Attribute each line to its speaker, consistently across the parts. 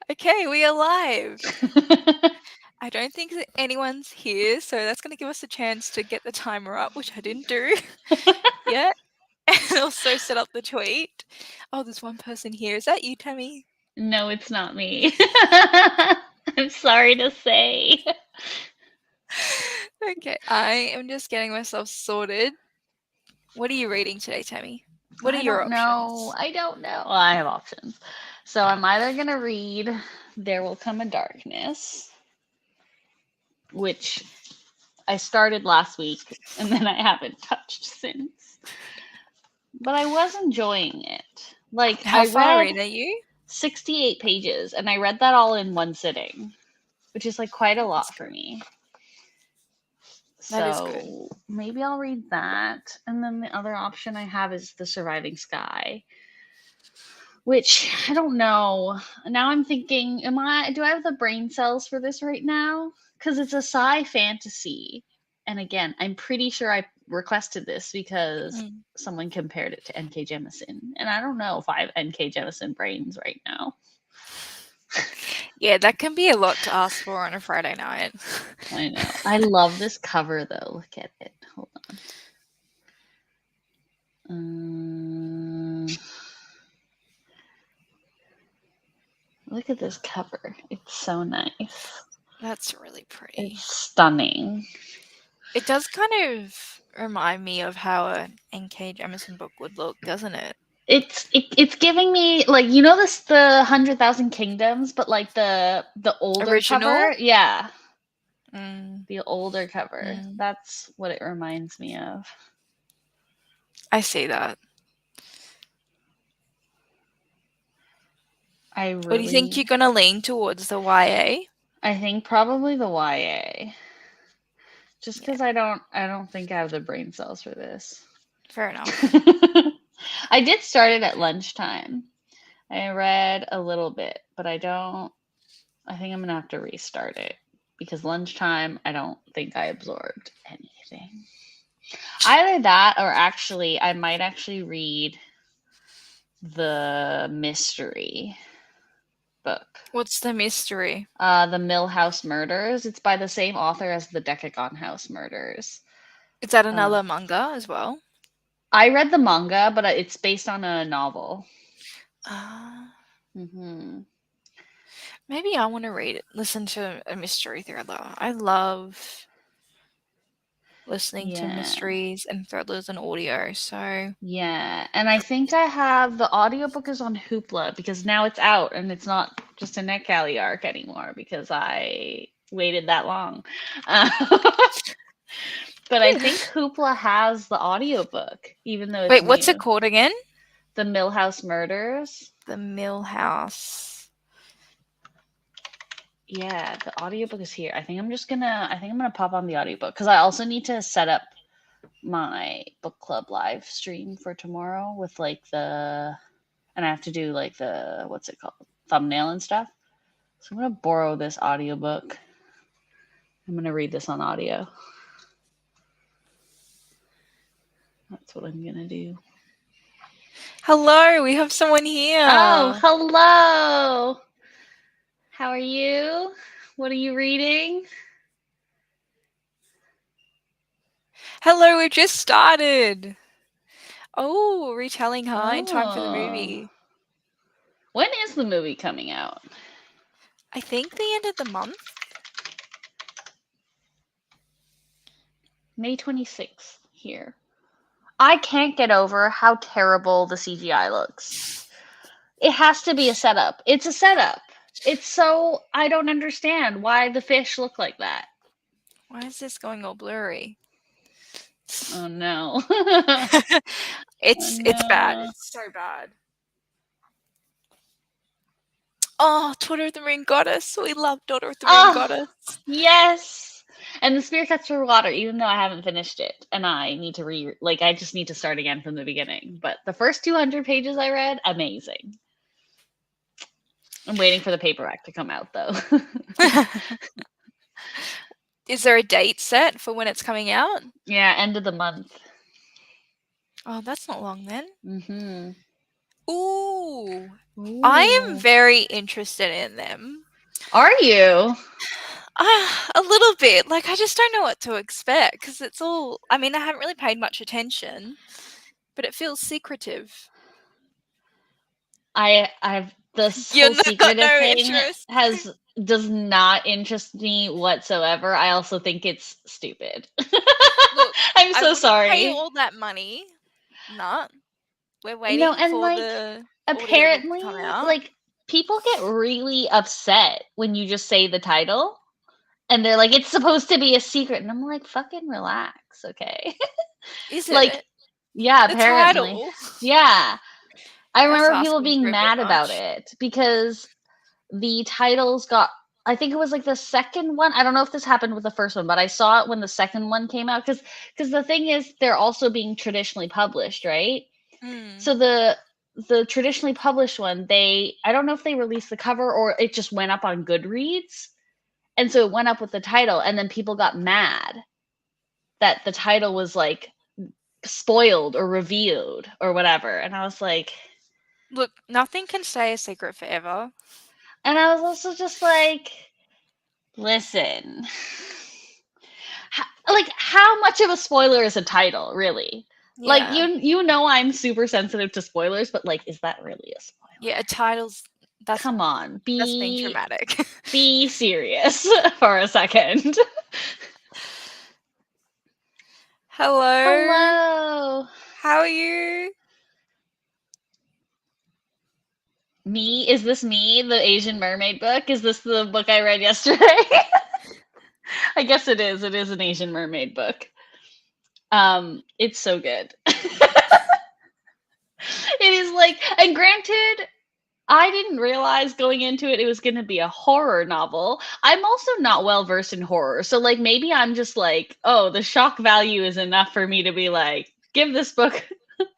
Speaker 1: Okay, we are live. I don't think that anyone's here, so that's going to give us a chance to get the timer up, which I didn't do yet, and also set up the tweet. Oh, there's one person here. Is that you, Tammie?
Speaker 2: No, it's not me. I'm sorry to say.
Speaker 1: Okay, I am just getting myself sorted. What are you reading today, Tammie? What are
Speaker 2: I
Speaker 1: your
Speaker 2: don't know.
Speaker 1: options?
Speaker 2: I don't know. Well, I have options. So I'm either going to read There Will Come a Darkness, which I started last week and then I haven't touched since. But I was enjoying it. Like,
Speaker 1: How
Speaker 2: I
Speaker 1: far
Speaker 2: read
Speaker 1: in are you?
Speaker 2: 68 pages and I read that all in one sitting, which is like quite a
Speaker 1: That's
Speaker 2: lot for
Speaker 1: good.
Speaker 2: me.
Speaker 1: That is good.
Speaker 2: So maybe I'll read that. And then the other option I have is The Surviving Sky, which I don't know. Now I'm thinking, do I have the brain cells for this right now? Because it's a sci fantasy. And again, I'm pretty sure I requested this because
Speaker 1: Mm.
Speaker 2: someone compared it to N.K. Jemisin. And I don't know if I have N.K. Jemisin brains right now.
Speaker 1: Yeah, that can be a lot to ask for on a Friday night.
Speaker 2: I know. I love this cover though. Look at it. Hold on. Look at this cover. It's so nice.
Speaker 1: That's really pretty.
Speaker 2: It's stunning.
Speaker 1: It does kind of remind me of how an N.K. Jemisin book would look, doesn't it?
Speaker 2: It's giving me like this the 100,000 Kingdoms, but like the older
Speaker 1: Original?
Speaker 2: cover. Yeah,
Speaker 1: Mm,
Speaker 2: the older cover.
Speaker 1: mm,
Speaker 2: That's what it reminds me of.
Speaker 1: I see that.
Speaker 2: I
Speaker 1: What do you think you're
Speaker 2: really,
Speaker 1: gonna lean towards, the YA?
Speaker 2: I think probably the YA, just
Speaker 1: Yeah,
Speaker 2: because I don't think I have the brain cells for this.
Speaker 1: fair enough.
Speaker 2: I did start it at lunchtime. I read a little bit, but I don't. I think I'm gonna have to restart it because lunchtime, I don't think I absorbed anything. Either that, or actually, I might actually read the mystery book,
Speaker 1: What's the mystery?
Speaker 2: The Mill House Murders. It's by the same author as the Decagon House Murders.
Speaker 1: Is that
Speaker 2: Uh,
Speaker 1: another manga as well?
Speaker 2: I read the manga, but it's based on a novel.
Speaker 1: Uh,
Speaker 2: Hmm.
Speaker 1: Maybe I want to listen to a mystery thriller. I love listening to
Speaker 2: Yeah.
Speaker 1: mysteries and thrillers and audio, so
Speaker 2: Yeah, and I think I have the audiobook is on Hoopla because now it's out and it's not just a NetGalley arc anymore because I waited that long. Uh, but I think Hoopla has the audiobook, even though it's
Speaker 1: Wait, what's it
Speaker 2: new.
Speaker 1: called again?
Speaker 2: The Millhouse Murders.
Speaker 1: The Mill House.
Speaker 2: Yeah, the audiobook is here. I think I'm gonna pop on the audiobook because I also need to set up my book club live stream for tomorrow with like and I have to do like the what's it called? Thumbnail and stuff. So I'm gonna borrow this audiobook. I'm gonna read this on audio. That's what I'm gonna do.
Speaker 1: Hello, we have someone
Speaker 2: Oh,
Speaker 1: here.
Speaker 2: hello. How are you? What are you reading?
Speaker 1: Hello, we've just started. Oh, retelling, huh? In time for the
Speaker 2: Oh.
Speaker 1: movie.
Speaker 2: When is the movie coming out?
Speaker 1: I think the end of the month.
Speaker 2: May 26th here. I can't get over how terrible the CGI looks. It has to be a setup. It's a setup. It's so I don't understand why the fish look like that.
Speaker 1: Why is this going all blurry?
Speaker 2: Oh no. Oh
Speaker 1: It's bad.
Speaker 2: no.
Speaker 1: It's so bad. Oh, Daughter of the Moon Goddess. We love Daughter of the Moon
Speaker 2: Oh,
Speaker 1: Goddess.
Speaker 2: yes. And the Spirit Cuts for Water, even though I haven't finished it, and I need to I just need to start again from the beginning. But the first 200 pages I read, amazing. I'm waiting for the paperback to come out though.
Speaker 1: Is there a date set for when it's coming out?
Speaker 2: Yeah, end of the month.
Speaker 1: Oh, that's not long then.
Speaker 2: Hmm.
Speaker 1: Ooh, I am
Speaker 2: Ooh.
Speaker 1: very interested in them.
Speaker 2: Are you?
Speaker 1: A little bit. Like, I just don't know what to expect because it's all. I mean, I haven't really paid much attention, but it feels secretive.
Speaker 2: I've this
Speaker 1: You're
Speaker 2: whole
Speaker 1: not got
Speaker 2: secretive
Speaker 1: no
Speaker 2: thing
Speaker 1: interest.
Speaker 2: has does not interest me whatsoever. I also think it's stupid.
Speaker 1: Look,
Speaker 2: I'm
Speaker 1: I
Speaker 2: so
Speaker 1: wouldn't pay
Speaker 2: sorry.
Speaker 1: all that money. Nah, we're
Speaker 2: No,
Speaker 1: waiting
Speaker 2: and
Speaker 1: for
Speaker 2: like
Speaker 1: the audiobook to come
Speaker 2: apparently
Speaker 1: out.
Speaker 2: like people get really upset when you just say the title and they're like it's supposed to be a secret and I'm like fucking relax, okay?
Speaker 1: Is
Speaker 2: Like
Speaker 1: it?
Speaker 2: yeah,
Speaker 1: The
Speaker 2: apparently.
Speaker 1: title?
Speaker 2: Yeah. I
Speaker 1: That's
Speaker 2: remember people
Speaker 1: asking for
Speaker 2: being
Speaker 1: a bit
Speaker 2: mad about
Speaker 1: much.
Speaker 2: it because the titles got I think it was like the second one. I don't know if this happened with the first one, but I saw it when the second one came out cuz the thing is they're also being traditionally published, right?
Speaker 1: Mm.
Speaker 2: So the traditionally published one, they I don't know if they released the cover or it just went up on Goodreads. And so it went up with the title and then people got mad that the title was like spoiled or revealed or whatever. And I was like
Speaker 1: Look, nothing can stay a secret forever.
Speaker 2: and I was also just like listen. Like how much of a spoiler is a title, really? Like
Speaker 1: Yeah.
Speaker 2: you know I'm super sensitive to spoilers, but like is that really a
Speaker 1: Yeah, a
Speaker 2: spoiler?
Speaker 1: title's
Speaker 2: Come on,
Speaker 1: that's being dramatic.
Speaker 2: be serious for a second.
Speaker 1: Hello.
Speaker 2: Hello.
Speaker 1: How are you?
Speaker 2: Me? Is this me, the Asian Mermaid book? Is this the book I read yesterday? I guess it is. It is an Asian Mermaid book. It's so good. It is like, and granted, I didn't realize going into it was going to be a horror novel. I'm also not well versed in horror. So like maybe I'm just like, oh, the shock value is enough for me to be like, give this book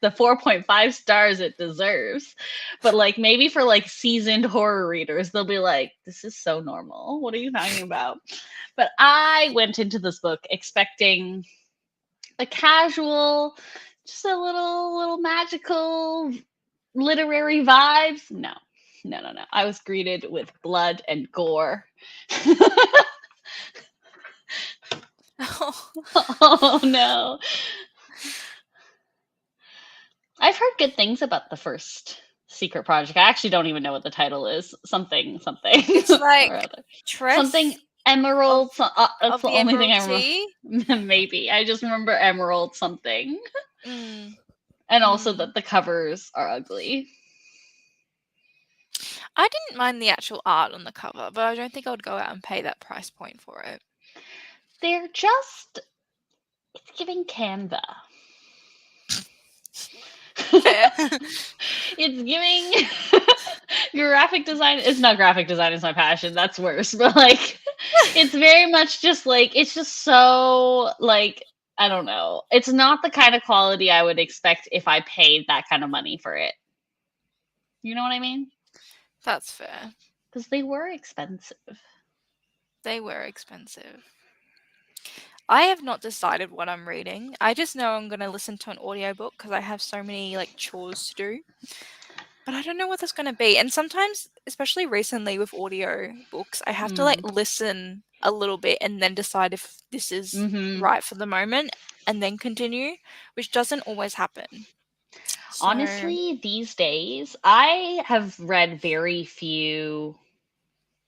Speaker 2: the 4.5 stars it deserves. But like maybe for like seasoned horror readers, they'll be like, this is so normal. What are you talking about? But I went into this book expecting a casual, just a little magical literary vibes. No, no, no, no. I was greeted with blood and gore. Oh no. I've heard good things about the first secret project. I actually don't even know what the title is. Something, something,
Speaker 1: It's
Speaker 2: or
Speaker 1: like
Speaker 2: other. Something
Speaker 1: Tress of
Speaker 2: emerald. That's
Speaker 1: of
Speaker 2: the
Speaker 1: the
Speaker 2: only thing
Speaker 1: Emerald
Speaker 2: I remember.
Speaker 1: Sea.
Speaker 2: Maybe. I just remember emerald something.
Speaker 1: Mm,
Speaker 2: And also
Speaker 1: mm.
Speaker 2: that the covers are ugly.
Speaker 1: I didn't mind the actual art on the cover, but I don't think I would go out and pay that price point for it.
Speaker 2: They're just. It's giving Canva.
Speaker 1: Fair.
Speaker 2: It's giving graphic design. It's not graphic design is my passion. That's worse. But like it's very much just like it's just so like I don't know. It's not the kind of quality I would expect if I paid that kind of money for it. You know what I mean?
Speaker 1: That's fair.
Speaker 2: Because they were expensive.
Speaker 1: They were expensive. I have not decided what I'm reading. I just know I'm going to listen to an audiobook because I have so many like chores to do. But I don't know what that's going to be. And sometimes, especially recently with audio books, I have to like
Speaker 2: Mm.
Speaker 1: listen a little bit and then decide if this is
Speaker 2: Mm-hmm.
Speaker 1: right for the moment and then continue, which doesn't always happen. So,
Speaker 2: Honestly, these days I have read very few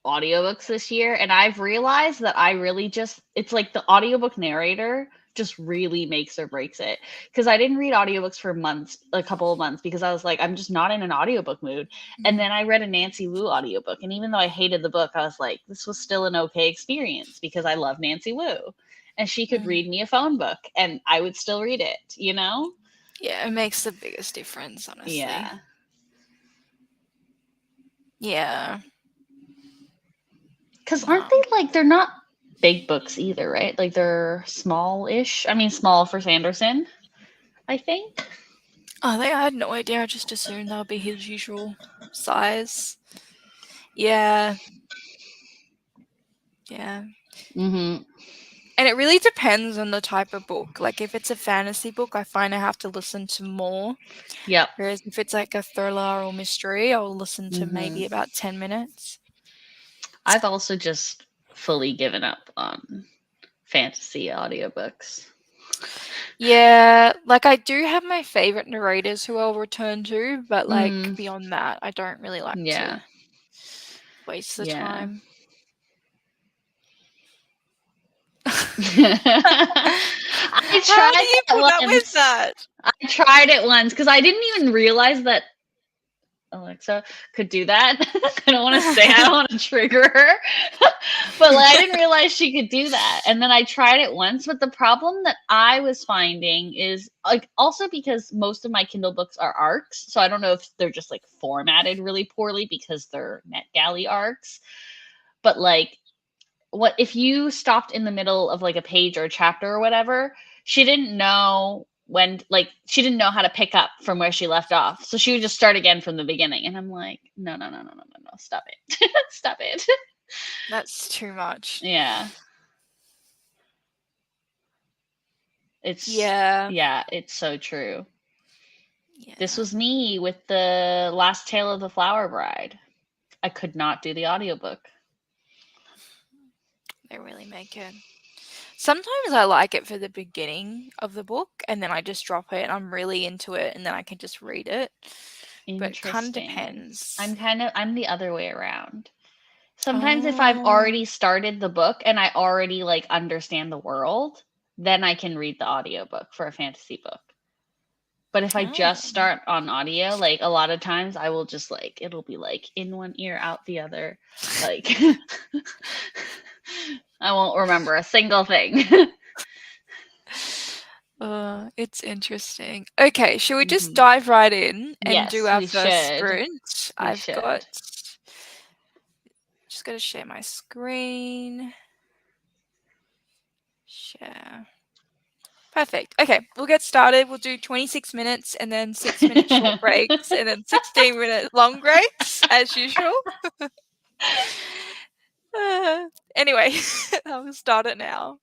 Speaker 2: audiobooks this year and I've realized that I really just it's like the audiobook narrator just really makes or breaks it because I didn't read audiobooks for months a couple of months because I was like I'm just not in an audiobook mood and
Speaker 1: mm,
Speaker 2: then I read a Nancy Wu audiobook and even though I hated the book I was like this was still an okay experience because I love Nancy Wu and she could
Speaker 1: mm,
Speaker 2: read me a phone book and I would still read it, you know?
Speaker 1: yeah, it makes the biggest difference, honestly.
Speaker 2: Yeah.
Speaker 1: Yeah.
Speaker 2: Because aren't
Speaker 1: No.
Speaker 2: they like they're not big books either, right? Like they're small-ish. I mean, small for Sanderson, I think.
Speaker 1: Oh, I had no idea. I just assumed that would be his usual size. Yeah. Yeah.
Speaker 2: Mm-hmm.
Speaker 1: And it really depends on the type of book. Like if it's a fantasy book, I find I have to listen to more.
Speaker 2: Yep.
Speaker 1: Whereas if it's like a thriller or mystery, I'll listen to
Speaker 2: Hmm.
Speaker 1: maybe about 10 minutes.
Speaker 2: I've also just fully given up on fantasy audiobooks.
Speaker 1: Yeah, like I do have my favorite narrators who I'll return to, but like
Speaker 2: Mm,
Speaker 1: beyond that, I don't really like
Speaker 2: yeah.
Speaker 1: to waste the
Speaker 2: Yeah.
Speaker 1: time.
Speaker 2: I
Speaker 1: How do
Speaker 2: tried
Speaker 1: you
Speaker 2: that
Speaker 1: put up with
Speaker 2: once.
Speaker 1: that?
Speaker 2: I tried it once because I didn't even realize that Alexa could do that. I don't want to say, I don't want to trigger her, but like, I didn't realize she could do that. And then I tried it once, but the problem that I was finding is like also because most of my Kindle books are arcs, so I don't know if they're just like formatted really poorly because they're NetGalley arcs, but like what if you stopped in the middle of like a page or a chapter or whatever, she didn't know when like she didn't know how to pick up from where she left off, so she would just start again from the beginning, and I'm like, no, no, no, no, no, no, no, stop it. Stop it.
Speaker 1: That's too much.
Speaker 2: Yeah, it's
Speaker 1: Yeah.
Speaker 2: yeah, it's so true. This
Speaker 1: Yeah.
Speaker 2: was me with the Last Tale of the Flower Bride. I could not do the audiobook.
Speaker 1: They really make it. Sometimes I like it for the beginning of the book and then I just drop it and I'm really into it and then I can just read it. But it kind of
Speaker 2: Interesting.
Speaker 1: depends.
Speaker 2: I'm the other way around. Sometimes if I've
Speaker 1: Oh.
Speaker 2: already started the book and I already like understand the world, then I can read the audiobook for a fantasy book. But if I
Speaker 1: Oh.
Speaker 2: just start on audio, like a lot of times I will just like it'll be like in one ear out the other. Like I won't remember a single thing.
Speaker 1: It's interesting. Okay, shall we just
Speaker 2: Hmm.
Speaker 1: dive right in and do
Speaker 2: Yes,
Speaker 1: our
Speaker 2: we
Speaker 1: first
Speaker 2: should.
Speaker 1: sprint?
Speaker 2: We
Speaker 1: I've got
Speaker 2: should.
Speaker 1: just got to share my screen. Share. Perfect. Okay, we'll get started. We'll do 26 minutes and then 6-minute short breaks and then 16-minute long breaks as usual. Anyway, I'll start it now.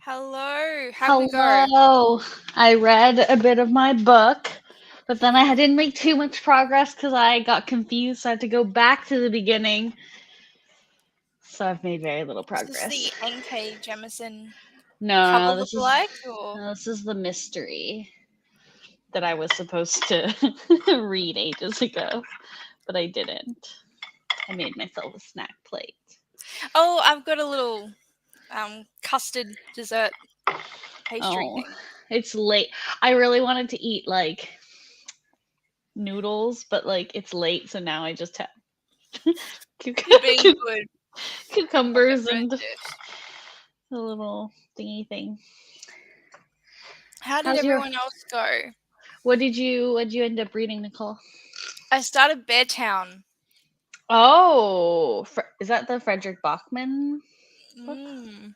Speaker 1: Hello. How did it go?
Speaker 2: Hello. I read a bit of my book, but then I didn't make too much progress because I got confused. So I had to go back to the beginning. So I've made very little
Speaker 1: Is this
Speaker 2: progress.
Speaker 1: the N.K. Jemisin cover
Speaker 2: No,
Speaker 1: lookalike, or
Speaker 2: this is the mystery that I was supposed to read ages ago, but I didn't. I made myself a snack plate.
Speaker 1: oh, I've got a little custard dessert pastry
Speaker 2: Oh,
Speaker 1: thing.
Speaker 2: it's late. I really wanted to eat like noodles, but like it's late, so now I just have
Speaker 1: You're being good. My
Speaker 2: cucumbers
Speaker 1: favourite
Speaker 2: and
Speaker 1: dish.
Speaker 2: the little thingy thing.
Speaker 1: How did
Speaker 2: How's your?
Speaker 1: everyone else go?
Speaker 2: What did you end up reading, Nicole?
Speaker 1: I started Beartown.
Speaker 2: Oh, is that the Frederick Bachman book?
Speaker 1: Mm.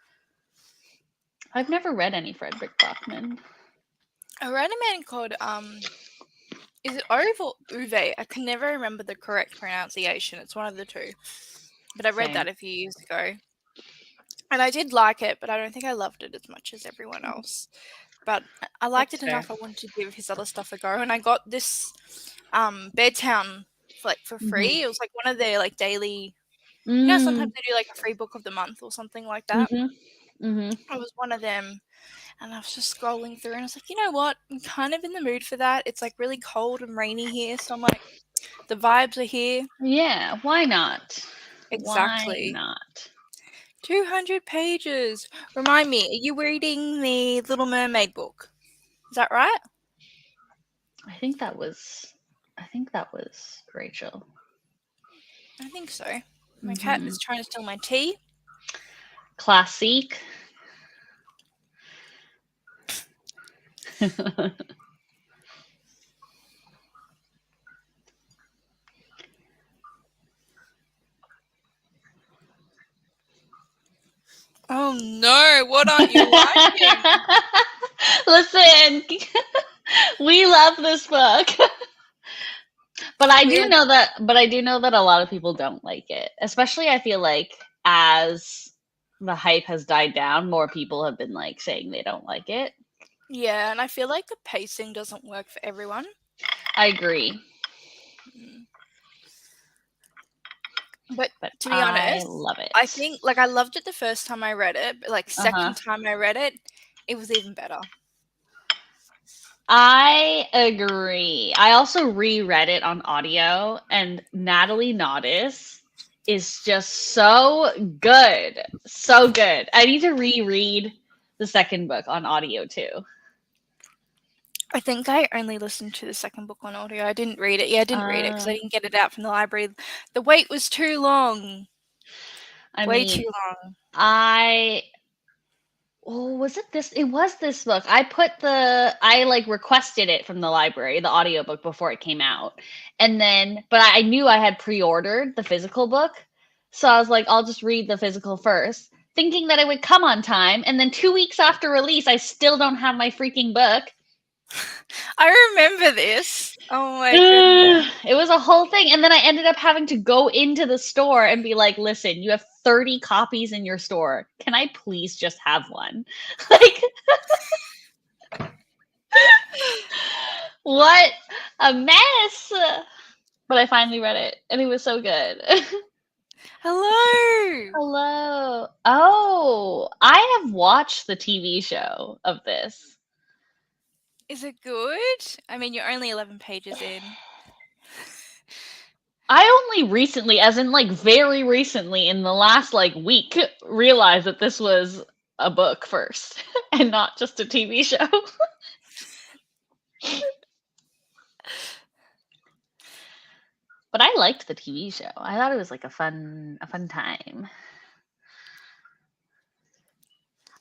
Speaker 2: I've never read any Frederick Bachman.
Speaker 1: I read a man called is it Ove or Uve? I can never remember the correct pronunciation. It's one of the two. But I read
Speaker 2: Same.
Speaker 1: that a few years ago. And I did like it, but I don't think I loved it as much as everyone else. But I liked
Speaker 2: That's
Speaker 1: it
Speaker 2: fair.
Speaker 1: enough I wanted to give his other stuff a go. And I got this Beartown for
Speaker 2: Mhm.
Speaker 1: free. It was like one of their like daily, sometimes
Speaker 2: Mm.
Speaker 1: they do like a free book of the month or something like that.
Speaker 2: Mhm. Mhm.
Speaker 1: I was one of them, and I was just scrolling through and I was like, you know what? I'm kind of in the mood for that. It's like really cold and rainy here, so I'm like, the vibes are here.
Speaker 2: Yeah. Why not? Why
Speaker 1: Exactly.
Speaker 2: not?
Speaker 1: 200 pages. Remind me, are you reading the Little Mermaid book? Is that right?
Speaker 2: I think that was. I think that was Rachel.
Speaker 1: I think so. My cat
Speaker 2: Mhm.
Speaker 1: is trying to steal my tea.
Speaker 2: Classique.
Speaker 1: Oh no, what aren't you liking?
Speaker 2: Listen, we love this book. But I do
Speaker 1: Weird.
Speaker 2: know that a lot of people don't like it. Especially I feel like as the hype has died down, more people have been like saying they don't like it.
Speaker 1: Yeah, and I feel like the pacing doesn't work for everyone.
Speaker 2: I agree,
Speaker 1: Mm. But
Speaker 2: but
Speaker 1: to be
Speaker 2: I
Speaker 1: honest,
Speaker 2: love
Speaker 1: I
Speaker 2: it.
Speaker 1: think like I loved it the first time I read it, but like
Speaker 2: Uh-huh.
Speaker 1: second time I read it, it was even better.
Speaker 2: I agree. I also reread it on audio, and Natalie Naudis is just so good. So good. I need to reread the second book on audio too.
Speaker 1: I think I only listened to the second book on audio. I didn't read it. Yeah, I didn't read it because I
Speaker 2: Uh,
Speaker 1: didn't get it out from the library. The wait was too long.
Speaker 2: I
Speaker 1: Way too
Speaker 2: mean,
Speaker 1: long.
Speaker 2: I oh, was it this? It was this book. I like requested it from the library, the audiobook before it came out. And then but I knew I had pre-ordered the physical book. So I was like, I'll just read the physical first, thinking that it would come on time, and then 2 weeks after release I still don't have my freaking book.
Speaker 1: I remember this. Oh my goodness.
Speaker 2: It was a whole thing. And then I ended up having to go into the store and be like, listen, you have 30 copies in your store. Can I please just have one? Like, what a mess. But I finally read it and it was so good.
Speaker 1: Hello.
Speaker 2: Hello. Oh, I have watched the TV show of this.
Speaker 1: Is it good? I mean, you're only 11 pages in.
Speaker 2: I only recently, as in like very recently in the last like week, realized that this was a book first and not just a TV show. But I liked the TV show. I thought it was like a fun time.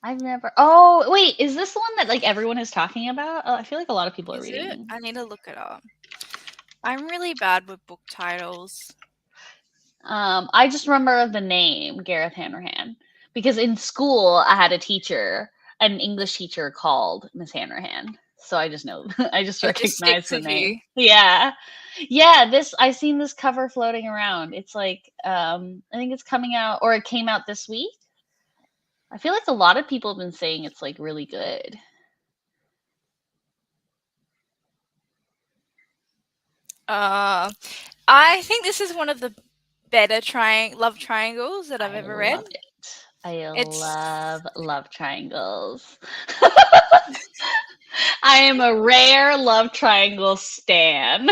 Speaker 2: I've never. Oh, wait, is this the one that like everyone is talking about? I feel like a lot of people are
Speaker 1: Is it?
Speaker 2: reading.
Speaker 1: I need to look it up. I'm really bad with book titles.
Speaker 2: I just remember the name Gareth Hanrahan because in school I had a teacher, an English teacher called Miss Hanrahan. So I just know, I just
Speaker 1: It just
Speaker 2: recognize
Speaker 1: sticks
Speaker 2: the
Speaker 1: with
Speaker 2: name.
Speaker 1: you.
Speaker 2: Yeah, yeah. This I seen this cover floating around. It's like I think it's coming out or it came out this week. I feel like a lot of people have been saying it's like really good.
Speaker 1: Uh, I think this is one of the better love triangles that I've
Speaker 2: I
Speaker 1: ever read.
Speaker 2: love it. I
Speaker 1: It's
Speaker 2: love triangles. I am a rare love triangle stan.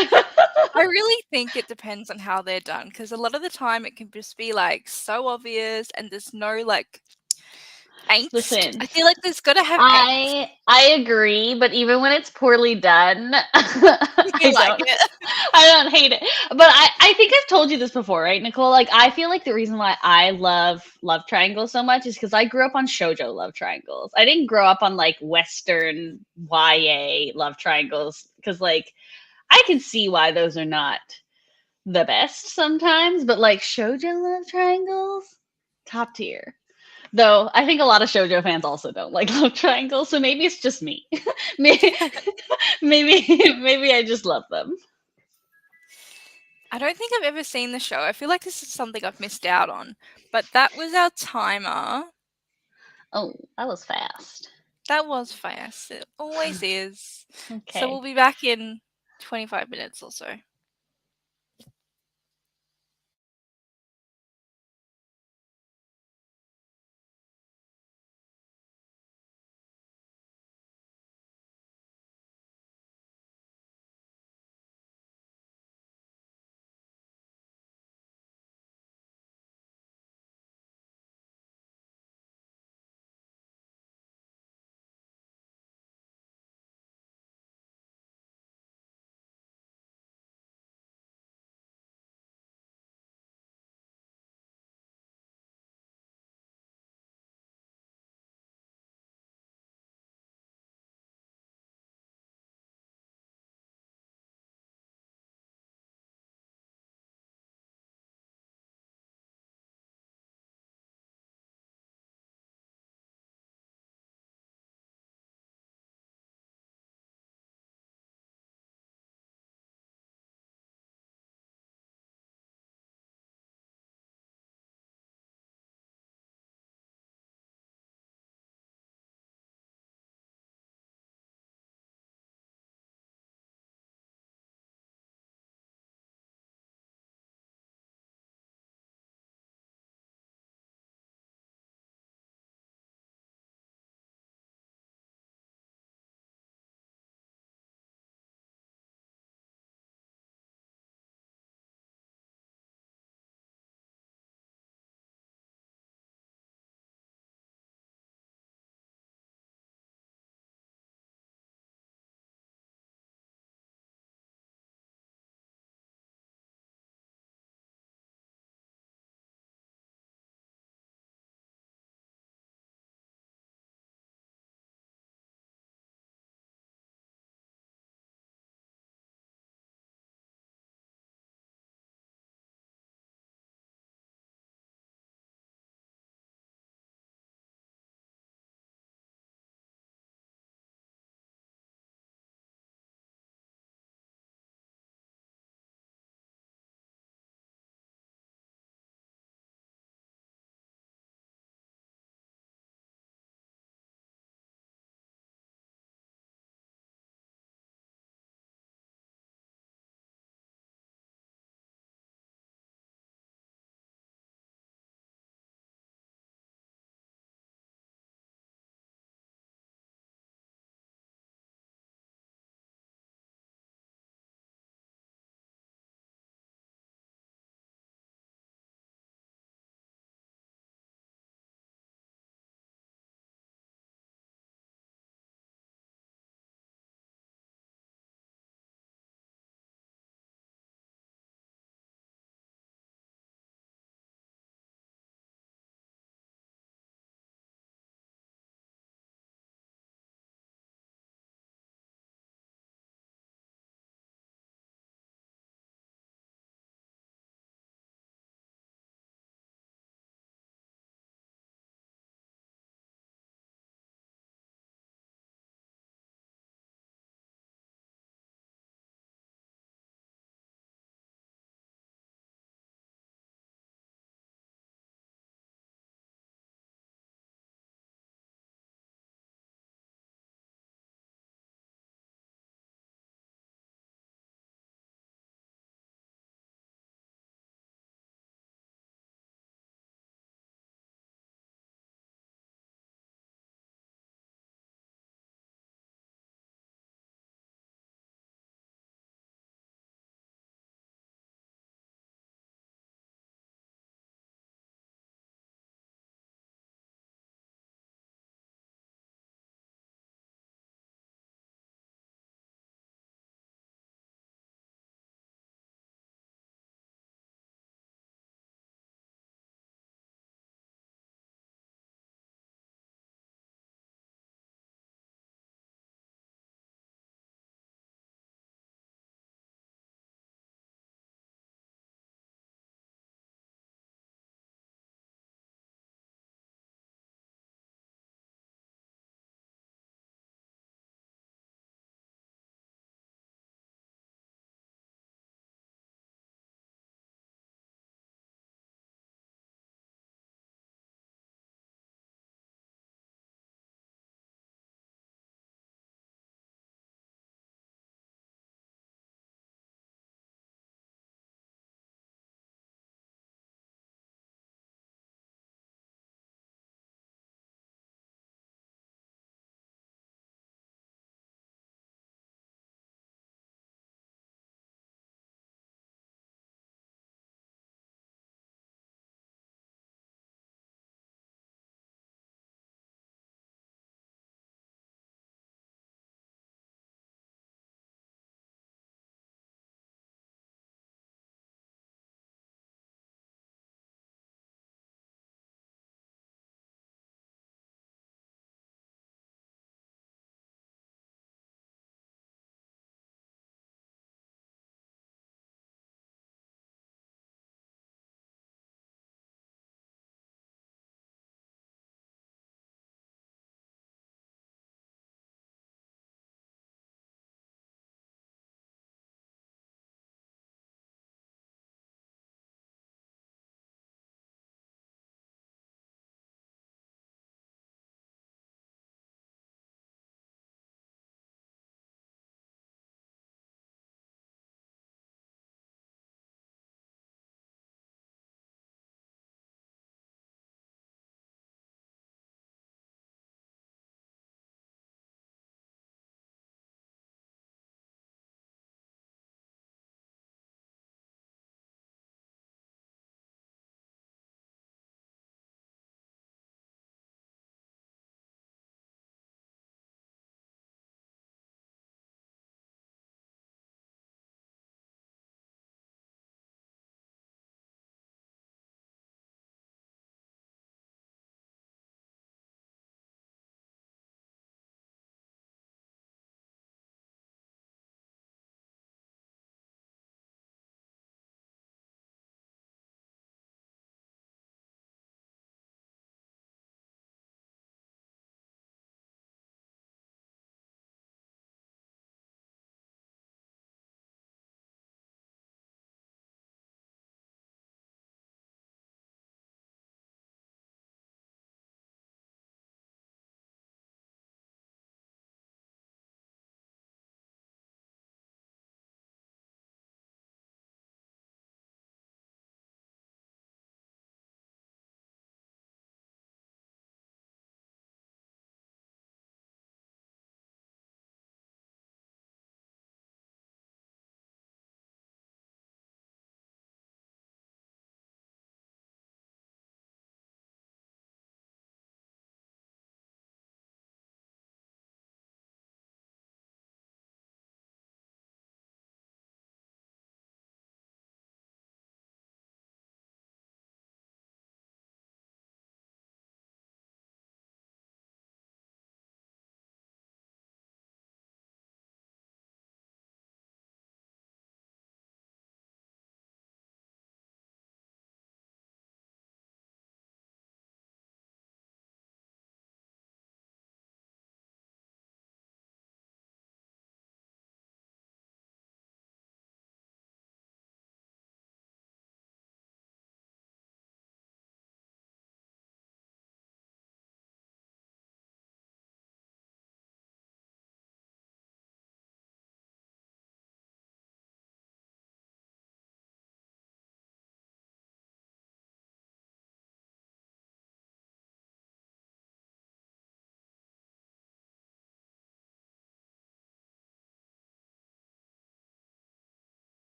Speaker 1: I really think it depends on how they're done because a lot of the time it can just be like so obvious and there's no like angst.
Speaker 2: Listen,
Speaker 1: I feel like there's gotta have angst.
Speaker 2: I agree, but even when it's poorly done,
Speaker 1: You like
Speaker 2: I
Speaker 1: it.
Speaker 2: don't hate it. But I think I've told you this before, right, Nicole? Like I feel like the reason why I love triangles so much is because I grew up on shoujo love triangles. I didn't grow up on like Western YA love triangles because like I can see why those are not the best sometimes, but like shoujo love triangles, top tier. Though I think a lot of shoujo fans also don't like love triangles, so maybe it's just me. maybe, maybe I just love them.
Speaker 1: I don't think I've ever seen the show. I feel like this is something I've missed out on. But that was our timer.
Speaker 2: Oh, that was fast.
Speaker 1: That was fast. It always is. So we'll
Speaker 2: Okay.
Speaker 1: be back in 25 minutes or so.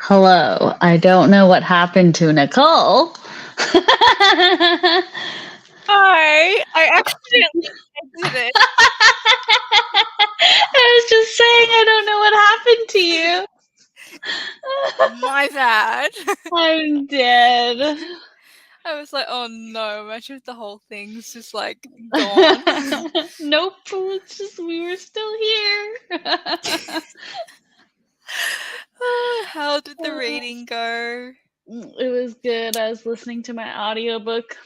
Speaker 2: Hello. I don't know what happened to Nicole.
Speaker 1: Hi, I accidentally exited.
Speaker 2: I was just saying I don't know what happened to you.
Speaker 1: My bad.
Speaker 2: I'm dead.
Speaker 1: I was like, oh no, imagine if the whole thing's just like gone.
Speaker 2: Nope, it's just we were still here.
Speaker 1: How did the reading go?
Speaker 2: It was good. I was listening to my audiobook,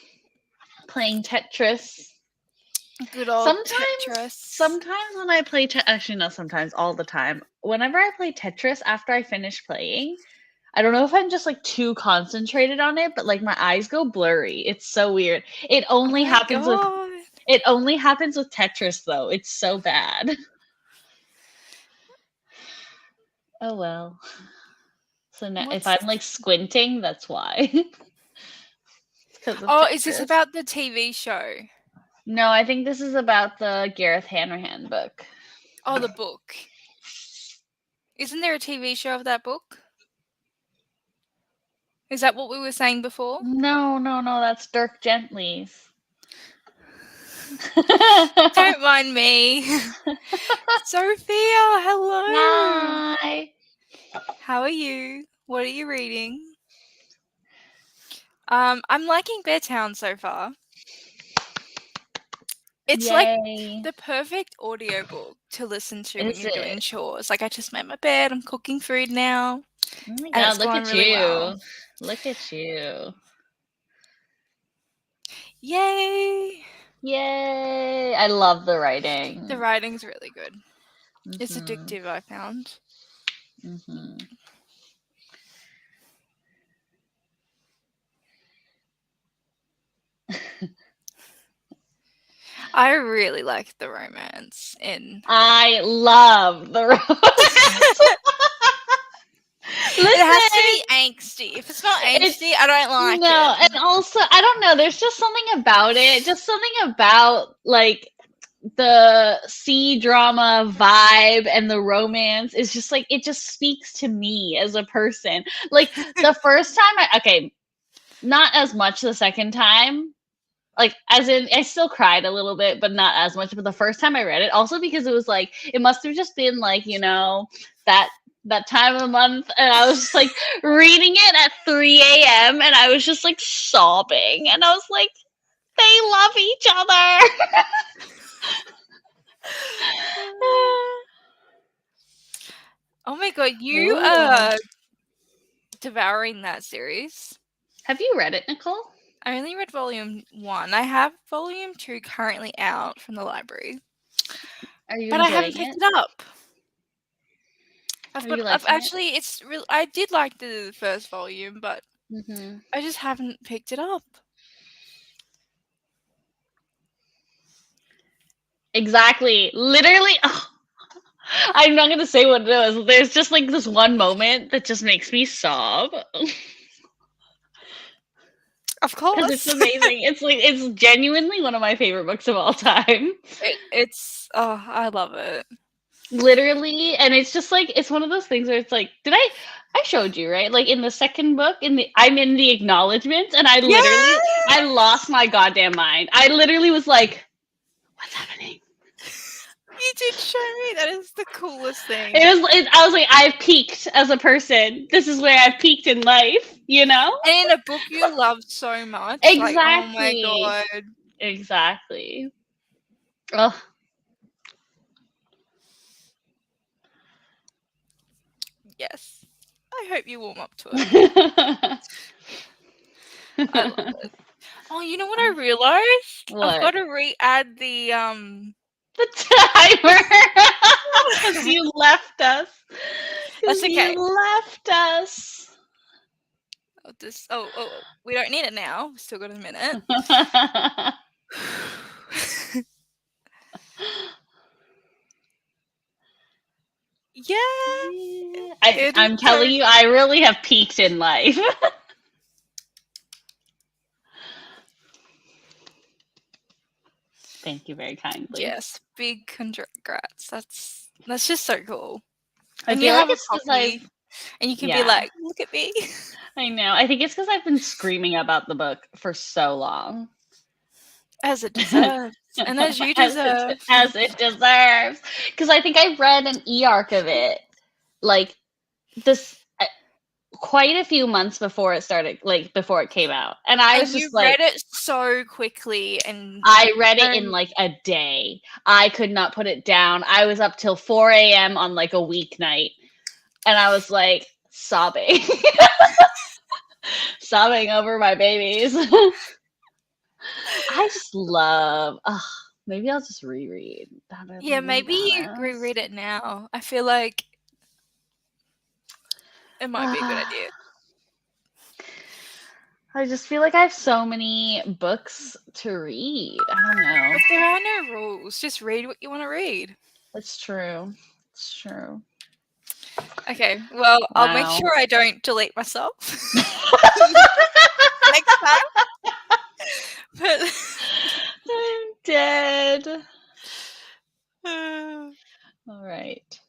Speaker 2: playing Tetris.
Speaker 1: Good old
Speaker 2: Sometimes,
Speaker 1: Tetris.
Speaker 2: sometimes when I play actually not sometimes, all the time. Whenever I play Tetris, after I finish playing, I don't know if I'm just like too concentrated on it, but like my eyes go blurry. It's so weird.
Speaker 1: Oh my god.
Speaker 2: It only happens with Tetris though. It's so bad. Oh well. So now if
Speaker 1: What's
Speaker 2: I'm like squinting, that's why. It's because of
Speaker 1: Oh, is this
Speaker 2: Tetris.
Speaker 1: about the TV show?
Speaker 2: No, I think this is about the Gareth Hanrahan book.
Speaker 1: Oh, the book. Isn't there a TV show of that book? Is that what we were saying before?
Speaker 2: No, that's Dirk Gently's.
Speaker 1: Don't mind me. Sophia, hello.
Speaker 2: Hi.
Speaker 1: How are you? What are you reading? I'm liking Bear Town so far. It's like
Speaker 2: Yay.
Speaker 1: the perfect audiobook to listen to when
Speaker 2: Is
Speaker 1: you're doing
Speaker 2: it?
Speaker 1: chores. Like I just made my bed, I'm cooking food now,
Speaker 2: Oh my
Speaker 1: and
Speaker 2: god,
Speaker 1: it's
Speaker 2: look
Speaker 1: going
Speaker 2: at
Speaker 1: really well.
Speaker 2: you. Look at you.
Speaker 1: Yay!
Speaker 2: Yay. I love the
Speaker 1: The
Speaker 2: writing.
Speaker 1: writing's really good. It's
Speaker 2: Mhm.
Speaker 1: addictive, I found.
Speaker 2: Mhm.
Speaker 1: I really like the romance in
Speaker 2: I love the romance.
Speaker 1: It has to
Speaker 2: Listen,
Speaker 1: be angsty. If it's not
Speaker 2: it's
Speaker 1: angsty, I don't like
Speaker 2: no,
Speaker 1: it.
Speaker 2: and also I don't know. There's just something about it. Just something about like the sea drama vibe and the romance is just like it just speaks to me as a person. Like the first time okay, not as much the second time. Like as in I still cried a little bit, but not as much. But the first time I read it, also because it was like it must have just been like, that that time of the month and I was just like reading it at 3 a.m. and I was just like sobbing and I was like, they love each other.
Speaker 1: Oh my god, you
Speaker 2: Ooh.
Speaker 1: are devouring that series.
Speaker 2: Have you read it, Nicole?
Speaker 1: I only read volume 1. I have volume 2 currently out from the library,
Speaker 2: Are you
Speaker 1: but I haven't
Speaker 2: enjoying
Speaker 1: picked
Speaker 2: it?
Speaker 1: it up.
Speaker 2: Are you
Speaker 1: I've
Speaker 2: liking it?
Speaker 1: actually it's real I did like the first volume, but
Speaker 2: Mm-hmm.
Speaker 1: I just haven't picked it up.
Speaker 2: Exactly. Literally. Oh, I'm not gonna say what it is. There's just like this one moment that just makes me sob.
Speaker 1: Of
Speaker 2: Because it's
Speaker 1: course.
Speaker 2: amazing. It's like it's genuinely one of my favorite books of all time.
Speaker 1: It's oh, I love it.
Speaker 2: Literally, and it's just like it's one of those things where it's like, I showed you, right? Like in the second book, I'm in the acknowledgments, and
Speaker 1: Yeah!
Speaker 2: I lost my goddamn mind. I literally was like, what's happening?
Speaker 1: You did show me. That is the coolest thing.
Speaker 2: I was like, I've peaked as a person. This is where I've peaked in life, you know?
Speaker 1: And in a book you love so much, like, oh my
Speaker 2: Exactly.
Speaker 1: god.
Speaker 2: Exactly. Oh.
Speaker 1: Yes. I hope you warm up to it. I love it. Oh, you know what I realized? I've got
Speaker 2: What?
Speaker 1: to re-add the
Speaker 2: The timer. Because you left us.
Speaker 1: That's
Speaker 2: Because you
Speaker 1: okay.
Speaker 2: left us.
Speaker 1: We don't need it now. We've still got a minute. Yeah, it'll
Speaker 2: I'm
Speaker 1: go.
Speaker 2: telling you, I really have peaked in life. Thank you very kindly.
Speaker 1: Yes, big congrats. That's just so cool.
Speaker 2: I
Speaker 1: And you
Speaker 2: feel like
Speaker 1: have a
Speaker 2: it's because
Speaker 1: puppy. and you can be
Speaker 2: Yeah,
Speaker 1: like, "Look at me."
Speaker 2: I know. I think it's because I've been screaming about the book for so long.
Speaker 1: As it deserves, and as you
Speaker 2: as
Speaker 1: deserve.
Speaker 2: as it deserves. Because I think I read an e-arc of it like this quite a few months before it started, like before it came out, and I was
Speaker 1: And
Speaker 2: just
Speaker 1: you
Speaker 2: like,
Speaker 1: read it so quickly and
Speaker 2: I read it in
Speaker 1: um,
Speaker 2: like a day. I could not put it down. I was up till 4 a.m. on like a weeknight, and I was like sobbing, sobbing over my babies. I just love. Ugh, maybe I'll just reread. Now that
Speaker 1: yeah,
Speaker 2: I'm being
Speaker 1: maybe you
Speaker 2: honest.
Speaker 1: reread it now. I feel like it might be a good idea.
Speaker 2: I just feel like I have so many books to read. I don't know.
Speaker 1: But there are no rules. Just read what you want to read.
Speaker 2: It's true. It's true.
Speaker 1: Okay, well, I'll make
Speaker 2: Wow.
Speaker 1: sure I don't delete myself next time. But
Speaker 2: I'm dead.
Speaker 1: uh,
Speaker 2: All right.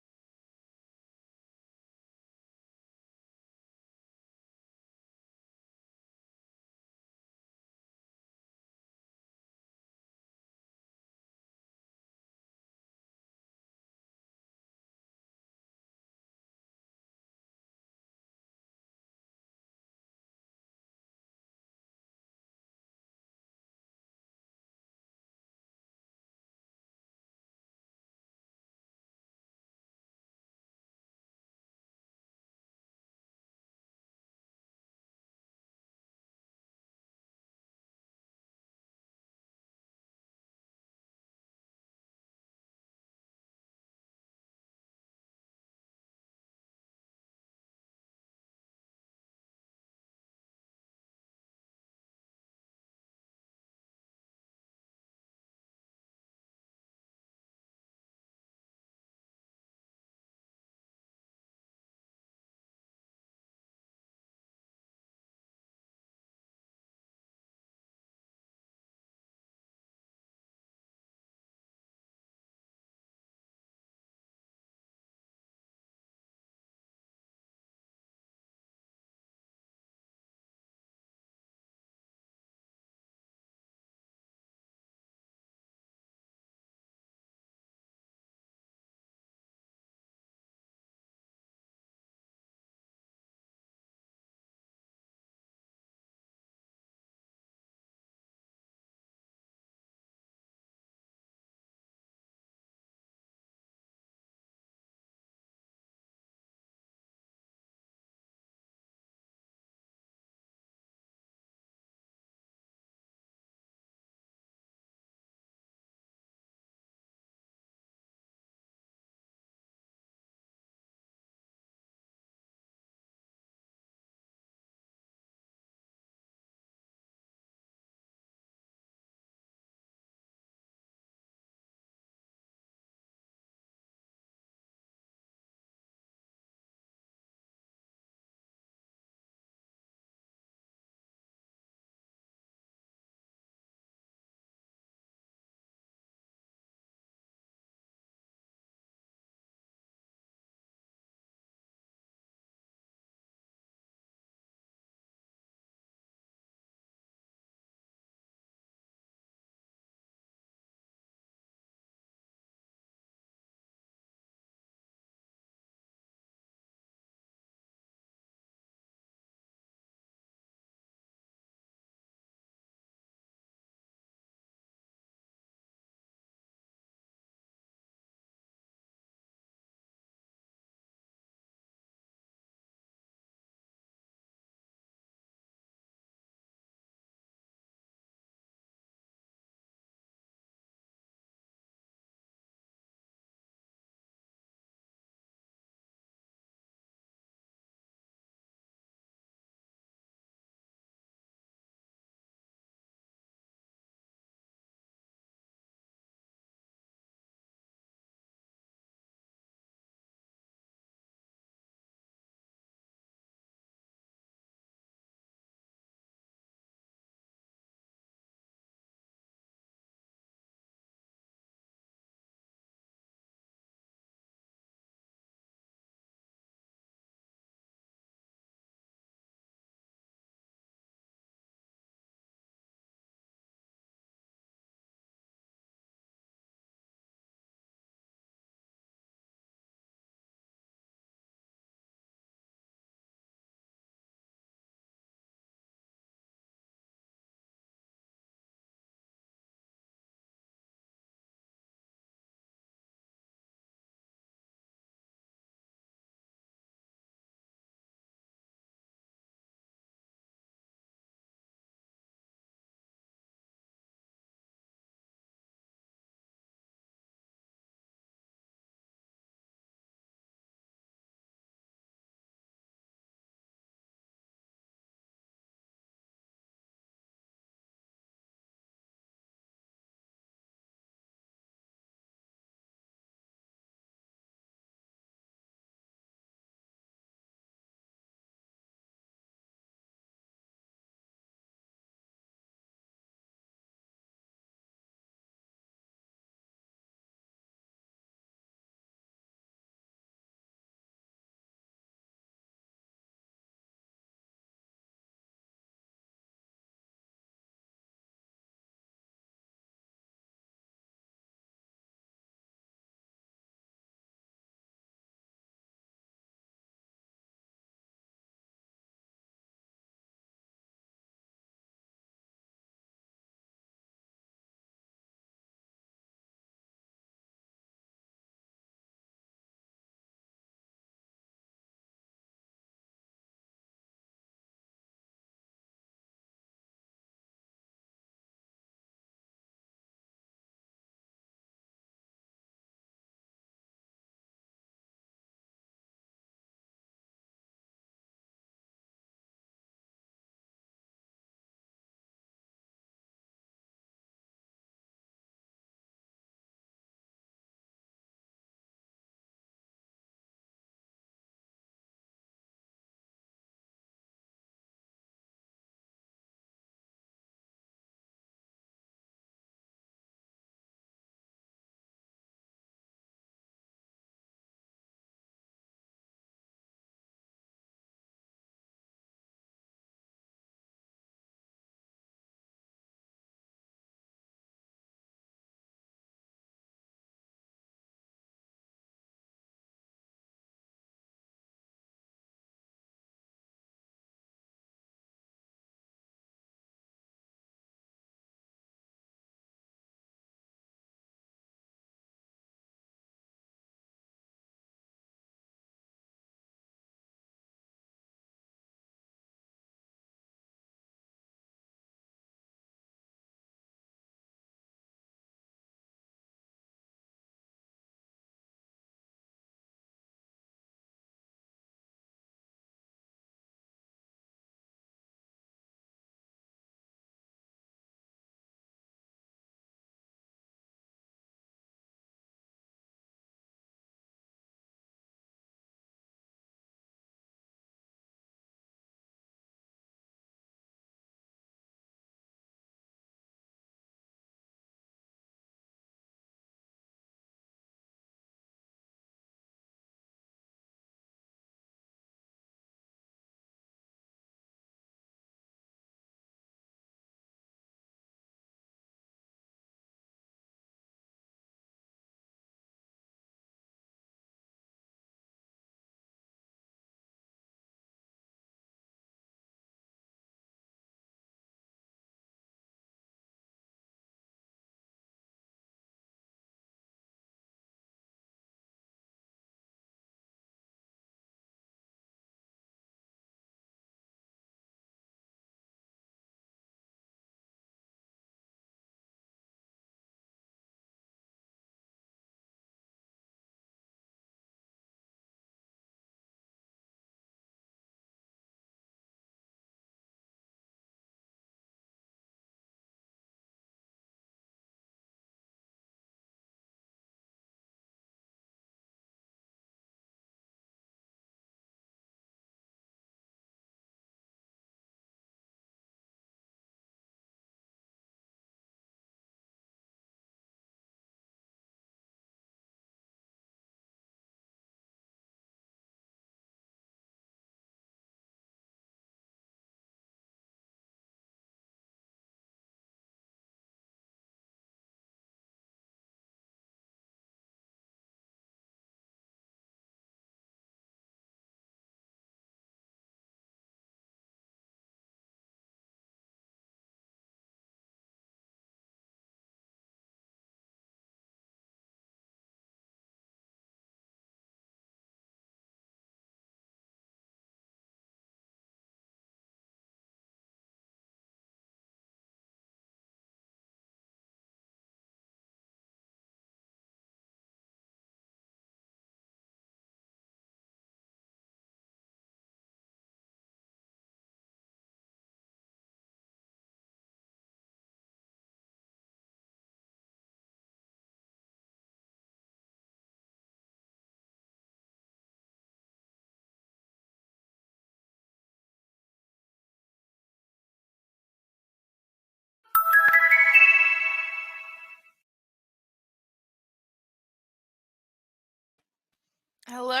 Speaker 1: Hello?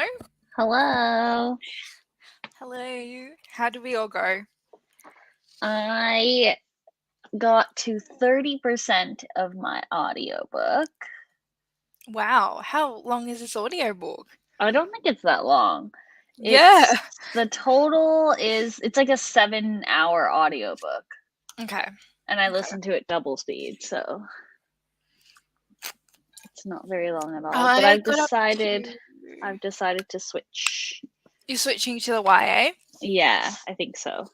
Speaker 2: Hello.
Speaker 1: Hello. How do we all go?
Speaker 2: I got to 30% of my audiobook.
Speaker 1: Wow. How long is this audiobook?
Speaker 2: I don't think it's that long.
Speaker 1: Yeah.
Speaker 2: The total is it's like a 7-hour audiobook.
Speaker 1: Okay.
Speaker 2: And I
Speaker 1: Okay.
Speaker 2: listened to it double speed, so it's not very long at all. But
Speaker 1: I got up to.
Speaker 2: I've decided to switch.
Speaker 1: You're switching to the YA?
Speaker 2: Yeah, I think so.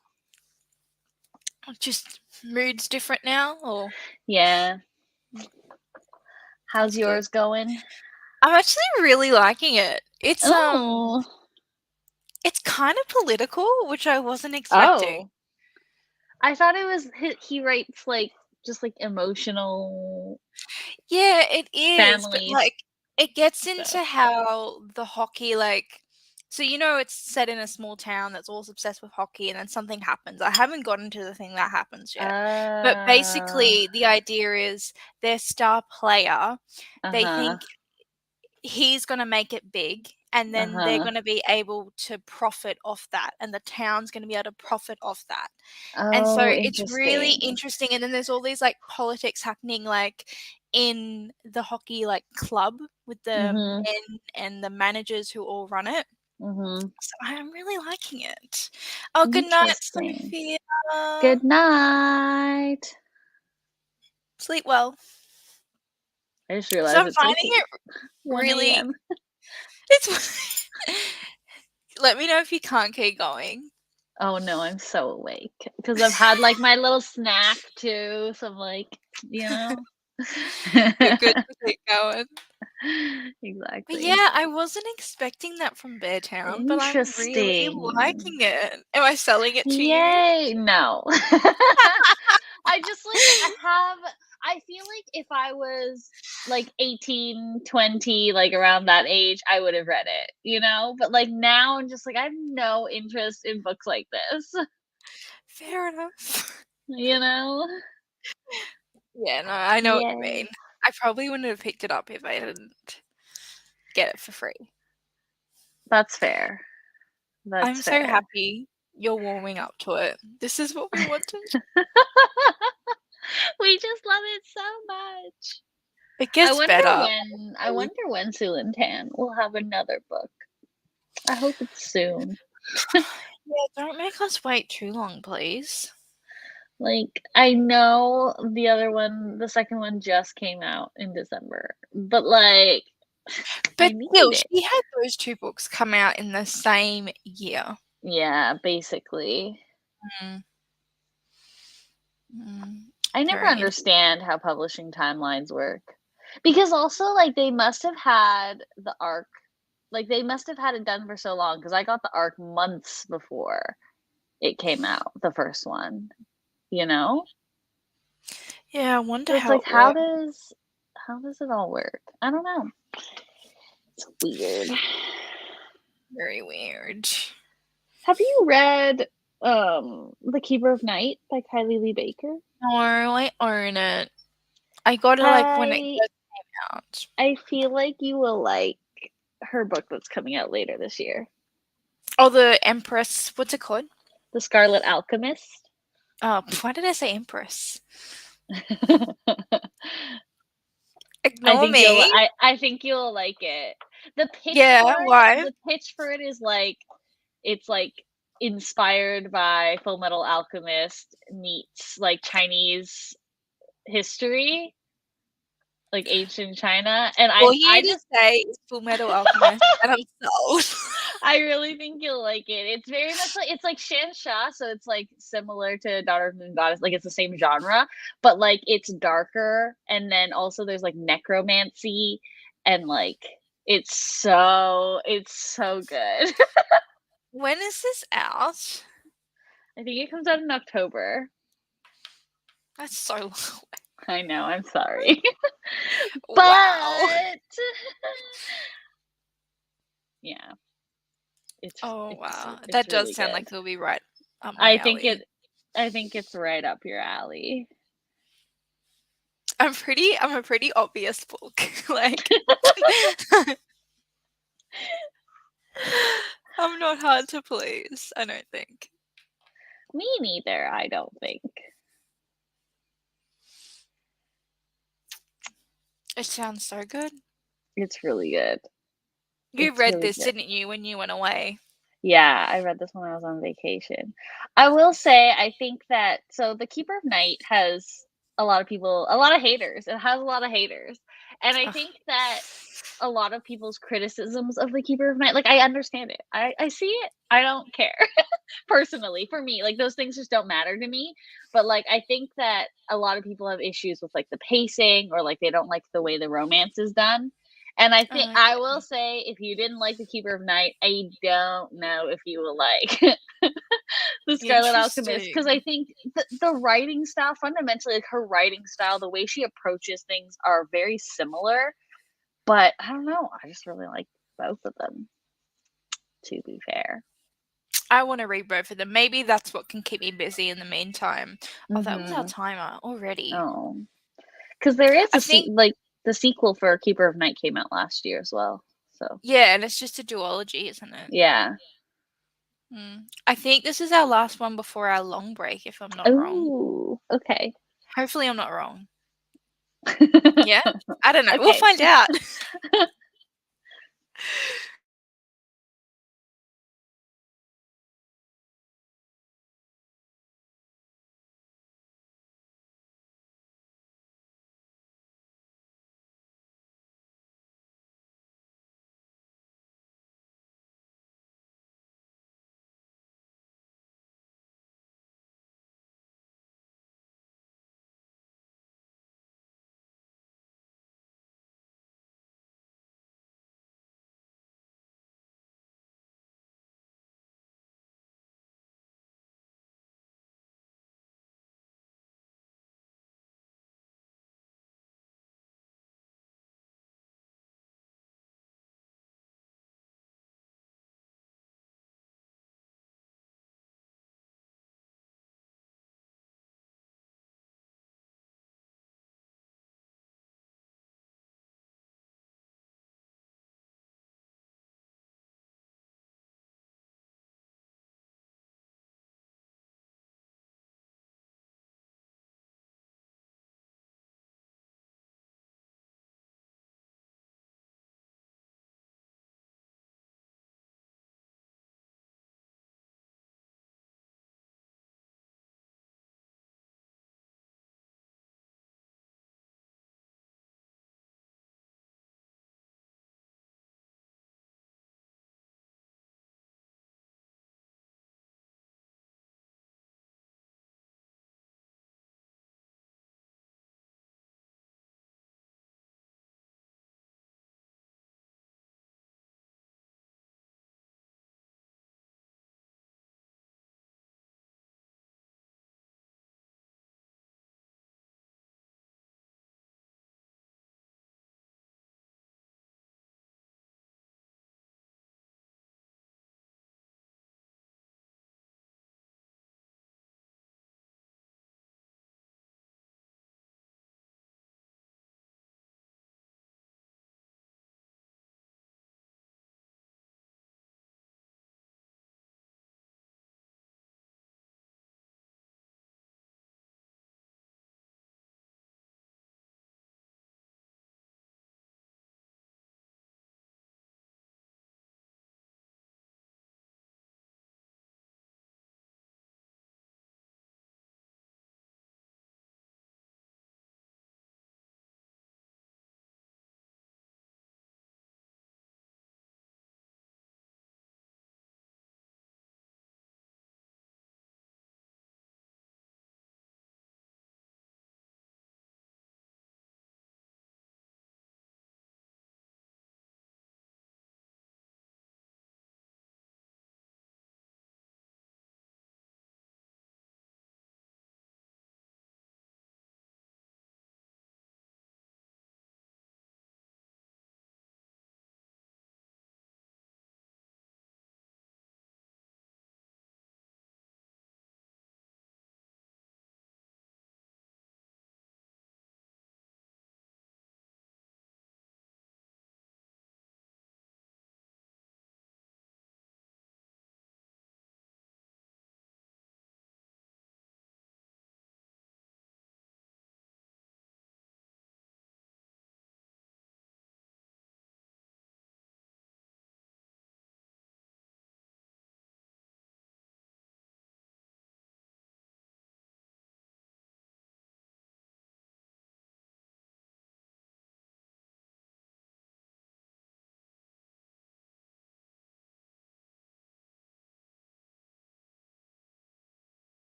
Speaker 1: Just mood's different now, or
Speaker 2: Yeah. How's
Speaker 1: that's good.
Speaker 2: yours going?
Speaker 1: I'm actually really liking it.
Speaker 2: Oh.
Speaker 1: It's kind of political, which I wasn't expecting.
Speaker 2: Oh. I thought it was he writes like just like emotional
Speaker 1: Yeah, it is, but
Speaker 2: family
Speaker 1: like it gets into
Speaker 2: stuff.
Speaker 1: how the hockey so it's set in a small town that's all obsessed with hockey and then something happens. I haven't gotten to the thing that happens yet. But
Speaker 2: Uh,
Speaker 1: basically the idea is their star player, they
Speaker 2: uh-huh.
Speaker 1: think he's going to make it big and then they're
Speaker 2: Uh-huh.
Speaker 1: going to be able to profit off that and the town's going to be able to profit off that. And so
Speaker 2: Oh,
Speaker 1: it's really
Speaker 2: interesting.
Speaker 1: interesting, and then there's all these, politics happening, in the hockey, club with the
Speaker 2: Mhm.
Speaker 1: men and the managers who all run it.
Speaker 2: Mhm.
Speaker 1: So I'm really liking it. Oh, good night,
Speaker 2: Interesting.
Speaker 1: Sophia.
Speaker 2: Good night.
Speaker 1: Sleep well.
Speaker 2: I just
Speaker 1: So
Speaker 2: realized
Speaker 1: I'm
Speaker 2: it's like
Speaker 1: finding it
Speaker 2: 1
Speaker 1: really
Speaker 2: a.m.
Speaker 1: it's let me know if you can't keep going.
Speaker 2: Oh no, I'm so awake because I've had like my little snack too. So I'm like, you know.
Speaker 1: You're good to keep going. But
Speaker 2: Exactly.
Speaker 1: yeah, I wasn't expecting that from Beartown, but I'm really
Speaker 2: Interesting.
Speaker 1: liking it. Am I selling it to you?
Speaker 2: Yay! No. I just like I feel like if I was like 18, 20, like around that age, I would have read it, you know? But like now I'm just like I have no interest in books like this,
Speaker 1: Fair enough.
Speaker 2: you know?
Speaker 1: Yeah, no, I know what you mean.
Speaker 2: Yay.
Speaker 1: I probably wouldn't have picked it up if I didn't get it for free.
Speaker 2: That's fair. That's
Speaker 1: I'm so
Speaker 2: fair.
Speaker 1: happy you're warming up to it. This is what we wanted.
Speaker 2: We just love it so much.
Speaker 1: It gets better.
Speaker 2: I wonder when Sue and Tan will have another book. I hope it's soon.
Speaker 1: Yeah, don't make us wait too long, please.
Speaker 2: Like, I know the second one just came out in December, but like, I
Speaker 1: But still,
Speaker 2: need it.
Speaker 1: she had those 2 books come out in the same year.
Speaker 2: Yeah, basically.
Speaker 1: Mm. Mm.
Speaker 2: I never
Speaker 1: Very interesting.
Speaker 2: understand how publishing timelines work. Because also, like, they must have had the arc, like, they must have had it done for so long, because I got the arc months before it came out, the first one, you know?
Speaker 1: Yeah, I wonder
Speaker 2: So it's
Speaker 1: how
Speaker 2: like,
Speaker 1: it works.
Speaker 2: how does it all work? I don't know. It's weird.
Speaker 1: Very weird.
Speaker 2: Have you read The Keeper of Night by Kylie Lee Baker?
Speaker 1: No, I own it. I got it, when it
Speaker 2: I
Speaker 1: first came out.
Speaker 2: I feel like you will like her book that's coming out later this year.
Speaker 1: Oh, the Empress, what's it called?
Speaker 2: The Scarlet Alchemist.
Speaker 1: Why did I say Empress?
Speaker 2: I
Speaker 1: Ignore
Speaker 2: think you'll
Speaker 1: me.
Speaker 2: I think you'll like it.
Speaker 1: Yeah, why?
Speaker 2: The pitch for it is like it's like inspired by Full Metal Alchemist meets like Chinese history, like ancient China, and
Speaker 1: All
Speaker 2: I
Speaker 1: you to
Speaker 2: just
Speaker 1: say is Full Metal Alchemist, and I'm sold.
Speaker 2: I really think you'll like it. It's very much like it's like Shansha, so it's like similar to Daughter of the Moon Goddess, like it's the same genre, but like it's darker, and then also there's like necromancy, and like it's so good.
Speaker 1: When is this out?
Speaker 2: I think it comes out in October.
Speaker 1: That's so long.
Speaker 2: I know, I'm sorry.
Speaker 1: Wow.
Speaker 2: But yeah,
Speaker 1: Oh, wow.
Speaker 2: it's
Speaker 1: That does
Speaker 2: really
Speaker 1: sound
Speaker 2: good.
Speaker 1: like it'll be right up my
Speaker 2: I think
Speaker 1: alley.
Speaker 2: it I think it's right up your alley.
Speaker 1: I'm a pretty obvious book. Like I'm not hard to please, I don't think.
Speaker 2: Me neither, I don't think.
Speaker 1: It sounds so good.
Speaker 2: It's really good.
Speaker 1: You
Speaker 2: It's
Speaker 1: read
Speaker 2: really
Speaker 1: this,
Speaker 2: good.
Speaker 1: didn't you, when you went away?
Speaker 2: Yeah, I read this when I was on vacation. I will say, I think that so The Keeper of Night has a lot of haters. It has a lot of haters. And I
Speaker 1: Ugh.
Speaker 2: think that a lot of people's criticisms of The Keeper of Night, like I understand it. I see it. I don't care. Personally, for me, like those things just don't matter to me. But like I think that a lot of people have issues with like the pacing or like they don't like the way the romance is done. And I think I will
Speaker 1: Okay.
Speaker 2: say, if you didn't like The Keeper of Night, I don't know if you will like The Scarlet Alchemist, because I
Speaker 1: Interesting.
Speaker 2: think the writing style, fundamentally, like her writing style, the way she approaches things are very similar. But I don't know, I just really like both of them, to be fair.
Speaker 1: I wanna read both of them. Maybe that's what can keep me busy in the meantime. Oh, that was our
Speaker 2: Mhm.
Speaker 1: timer already.
Speaker 2: Oh, because there is
Speaker 1: I
Speaker 2: a
Speaker 1: think
Speaker 2: like the sequel for Keeper of Night came out last year as well. So
Speaker 1: yeah, and it's just a duology, isn't it?
Speaker 2: yeah.
Speaker 1: I think this is our last one before our long break, if I'm not wrong.
Speaker 2: Ooh, okay.
Speaker 1: Hopefully, I'm not wrong. Yeah? I don't know. We'll
Speaker 2: Okay.
Speaker 1: find out.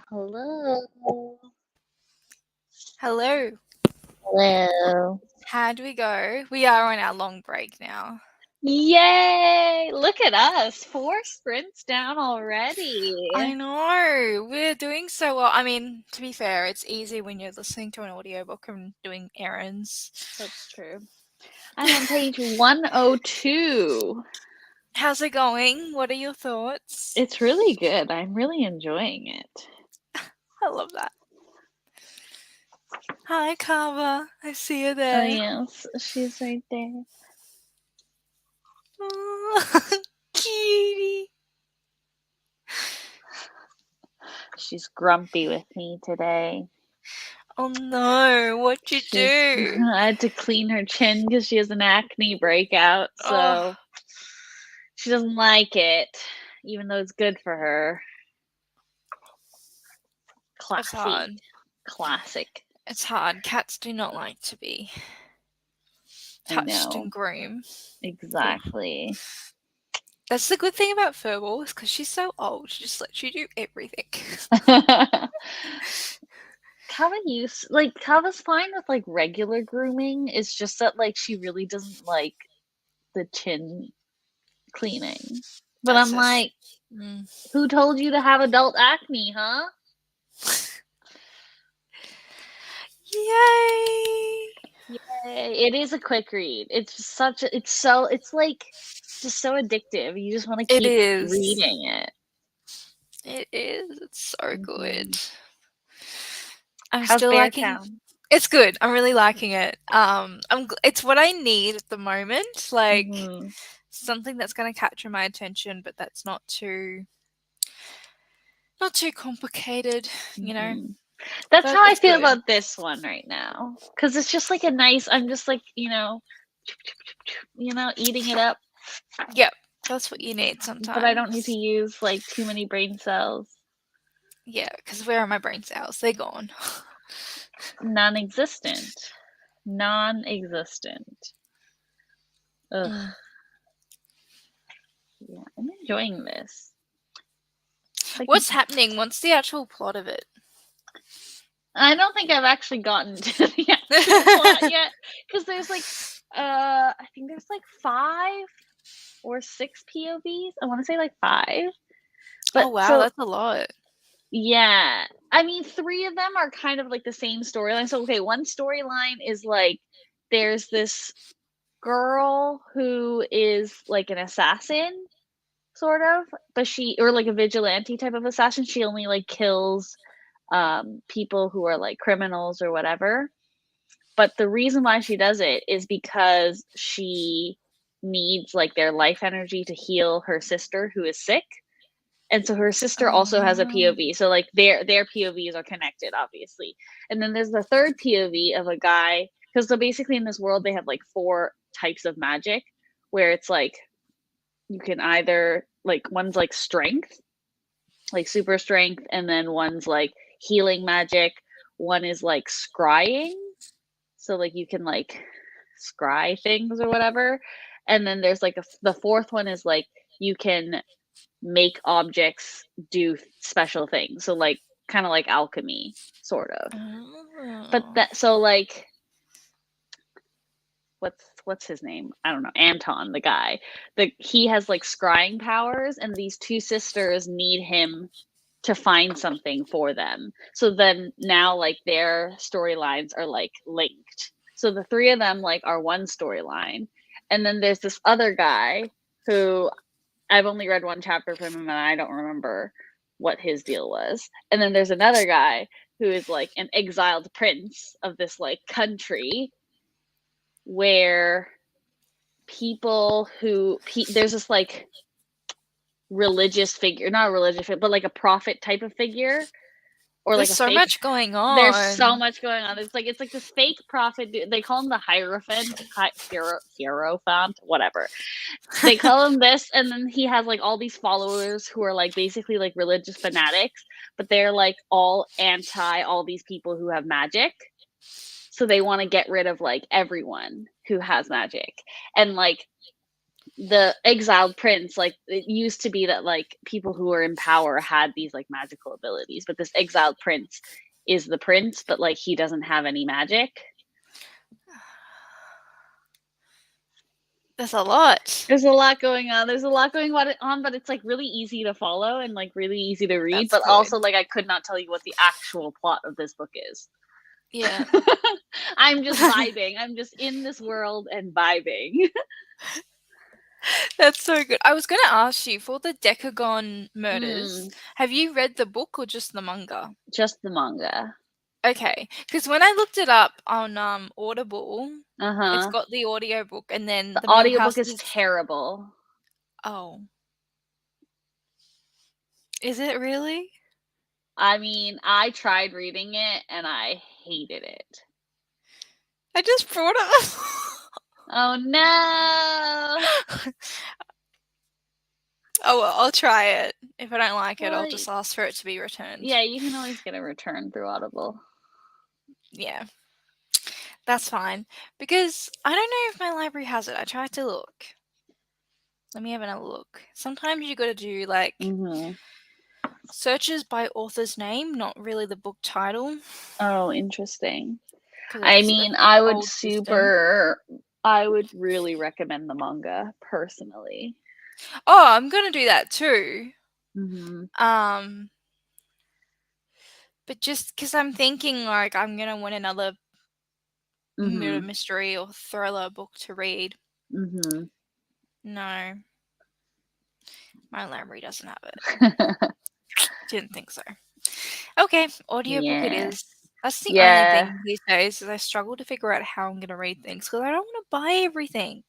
Speaker 2: Hello.
Speaker 1: Hello.
Speaker 2: Hello.
Speaker 1: How'd we go? We are on our long break now.
Speaker 2: Yay! Look at us. 4 sprints down already.
Speaker 1: I know. We're doing so well. I mean, to be fair, it's easy when you're listening to an audiobook and doing errands.
Speaker 2: That's true. I'm on page 102.
Speaker 1: How's it going? What are your thoughts?
Speaker 2: It's really good. I'm really enjoying it.
Speaker 1: I love that. Hi, Kava. I see you
Speaker 2: Oh,
Speaker 1: there.
Speaker 2: yes. She's right there.
Speaker 1: Oh, cutie.
Speaker 2: She's grumpy with me today.
Speaker 1: Oh no, what'd you do?
Speaker 2: I had to clean her chin because she has an acne breakout, so
Speaker 1: Oh,
Speaker 2: she doesn't like it, even though it's good for her.
Speaker 1: it's
Speaker 2: Classy.
Speaker 1: hard.
Speaker 2: Classic.
Speaker 1: It's hard. Cats do not like to be
Speaker 2: I
Speaker 1: touched
Speaker 2: know.
Speaker 1: and groomed.
Speaker 2: Exactly.
Speaker 1: That's the good thing about Furball, is because she's so old, she just lets you do everything.
Speaker 2: Kava's fine with like regular grooming. It's just that like she really doesn't like the chin cleaning. But
Speaker 1: That's
Speaker 2: I'm
Speaker 1: just.
Speaker 2: like, who told you to have adult acne, huh?
Speaker 1: Yay!
Speaker 2: Yay. It is a quick read. It's just it's like just so addictive. You just want to
Speaker 1: It
Speaker 2: keep
Speaker 1: is.
Speaker 2: reading it.
Speaker 1: It is. It's so good. I'm
Speaker 2: How's
Speaker 1: still liking.
Speaker 2: Beartown?
Speaker 1: It's good. I'm really liking it. It's what I need at the moment. Like something that's going to capture my attention, but that's not too complicated. You know.
Speaker 2: That's
Speaker 1: But
Speaker 2: how I
Speaker 1: it's
Speaker 2: feel
Speaker 1: good.
Speaker 2: about this one right now. Because it's just like a nice, I'm just like, eating it up.
Speaker 1: Yep, that's what you need sometimes.
Speaker 2: But I don't need to use like too many brain cells.
Speaker 1: Yeah, because where are my brain cells? They're gone.
Speaker 2: Non-existent. Non-existent. Ugh. Yeah, I'm enjoying this. Like,
Speaker 1: What's happening? What's the actual plot of it?
Speaker 2: I don't think I've actually gotten to the actual plot yet. Because there's like, I think there's like 5 or 6 POVs. I want to say like 5. But
Speaker 1: Oh wow,
Speaker 2: so
Speaker 1: that's a lot.
Speaker 2: yeah, I mean, 3 of them are kind of like the same storyline. So okay, one storyline is like there's this girl who is like an assassin, sort of, but or like a vigilante type of assassin. She only like kills people who are like criminals or whatever. But the reason why she does it is because she needs like their life energy to heal her sister who is sick. And so her sister also has a POV. So like their POVs are connected, obviously. And then there's the third POV of a guy, because so basically in this world they have like 4 types of magic, where it's like you can either like one's like strength, like super strength, and then one's like healing magic, one is like scrying, so like you can like scry things or whatever, and then there's like the fourth one is like you can make objects do special things, so like kind of like alchemy, sort of. But that, so like what's his name? I don't know. Anton, the guy. He has like scrying powers, and these 2 sisters need him to find something for them. So then now like their storylines are like linked. So the 3 of them like are one storyline. And then there's this other guy who I've only read 1 chapter from him and I don't remember what his deal was. And then there's another guy who is like an exiled prince of this like country where there's this like religious figure, not a religious figure, but like a prophet type of figure, or
Speaker 1: There's
Speaker 2: like a
Speaker 1: so
Speaker 2: fake.
Speaker 1: much going on.
Speaker 2: There's so much going on. It's like this fake prophet. They call him the Hierophant, Hierophant, whatever. They call him this, and then he has like all these followers who are like basically like religious fanatics, but they're like all anti all these people who have magic. So they want to get rid of like everyone who has magic. And like the exiled prince, like it used to be that like people who were in power had these like magical abilities, but this exiled prince is the prince, but like he doesn't have any magic.
Speaker 1: There's a lot.
Speaker 2: There's a lot going on. There's a lot going on, but it's like really easy to follow and like really easy to read.
Speaker 1: That's
Speaker 2: But
Speaker 1: good.
Speaker 2: also, like, I could not tell you what the actual plot of this book is.
Speaker 1: Yeah.
Speaker 2: I'm just vibing. I'm just in this world and vibing.
Speaker 1: That's so good. I was going to ask you for the Decagon murders,
Speaker 2: Mm,
Speaker 1: have you read the book or just the manga?
Speaker 2: just the manga.
Speaker 1: Okay, because when I looked it up on Audible,
Speaker 2: Uh
Speaker 1: it's
Speaker 2: huh.
Speaker 1: got the audiobook and then
Speaker 2: The
Speaker 1: the
Speaker 2: audiobook
Speaker 1: Millhouse
Speaker 2: is
Speaker 1: is
Speaker 2: terrible.
Speaker 1: oh, is it really?
Speaker 2: I mean, I tried reading it and I hated it.
Speaker 1: I just brought it
Speaker 2: Oh no!
Speaker 1: up. Oh, well, I'll try it. If I don't like it, I'll
Speaker 2: Well,
Speaker 1: just ask for it to be returned.
Speaker 2: yeah, you can always get a return through Audible.
Speaker 1: Yeah, that's fine. Because I don't know if my library has it. I tried to look. Let me have another look. Sometimes you gotta do like
Speaker 2: Mm-hmm.
Speaker 1: searches by author's name, not really the book title,
Speaker 2: Oh, interesting.
Speaker 1: because
Speaker 2: I
Speaker 1: it's an
Speaker 2: mean, I would
Speaker 1: old system.
Speaker 2: I would really recommend the manga personally.
Speaker 1: Oh, I'm gonna do that too.
Speaker 2: Mm-hmm.
Speaker 1: Um, but just because I'm thinking like I'm gonna want another murder
Speaker 2: Mm-hmm.
Speaker 1: mystery or thriller book to read.
Speaker 2: Mm-hmm.
Speaker 1: No, my library doesn't have it. Didn't think so. Okay, audiobook it
Speaker 2: Yeah.
Speaker 1: is. That's the only
Speaker 2: Yeah.
Speaker 1: thing these days is I struggle to figure out how I'm gonna read things because I don't want to buy everything.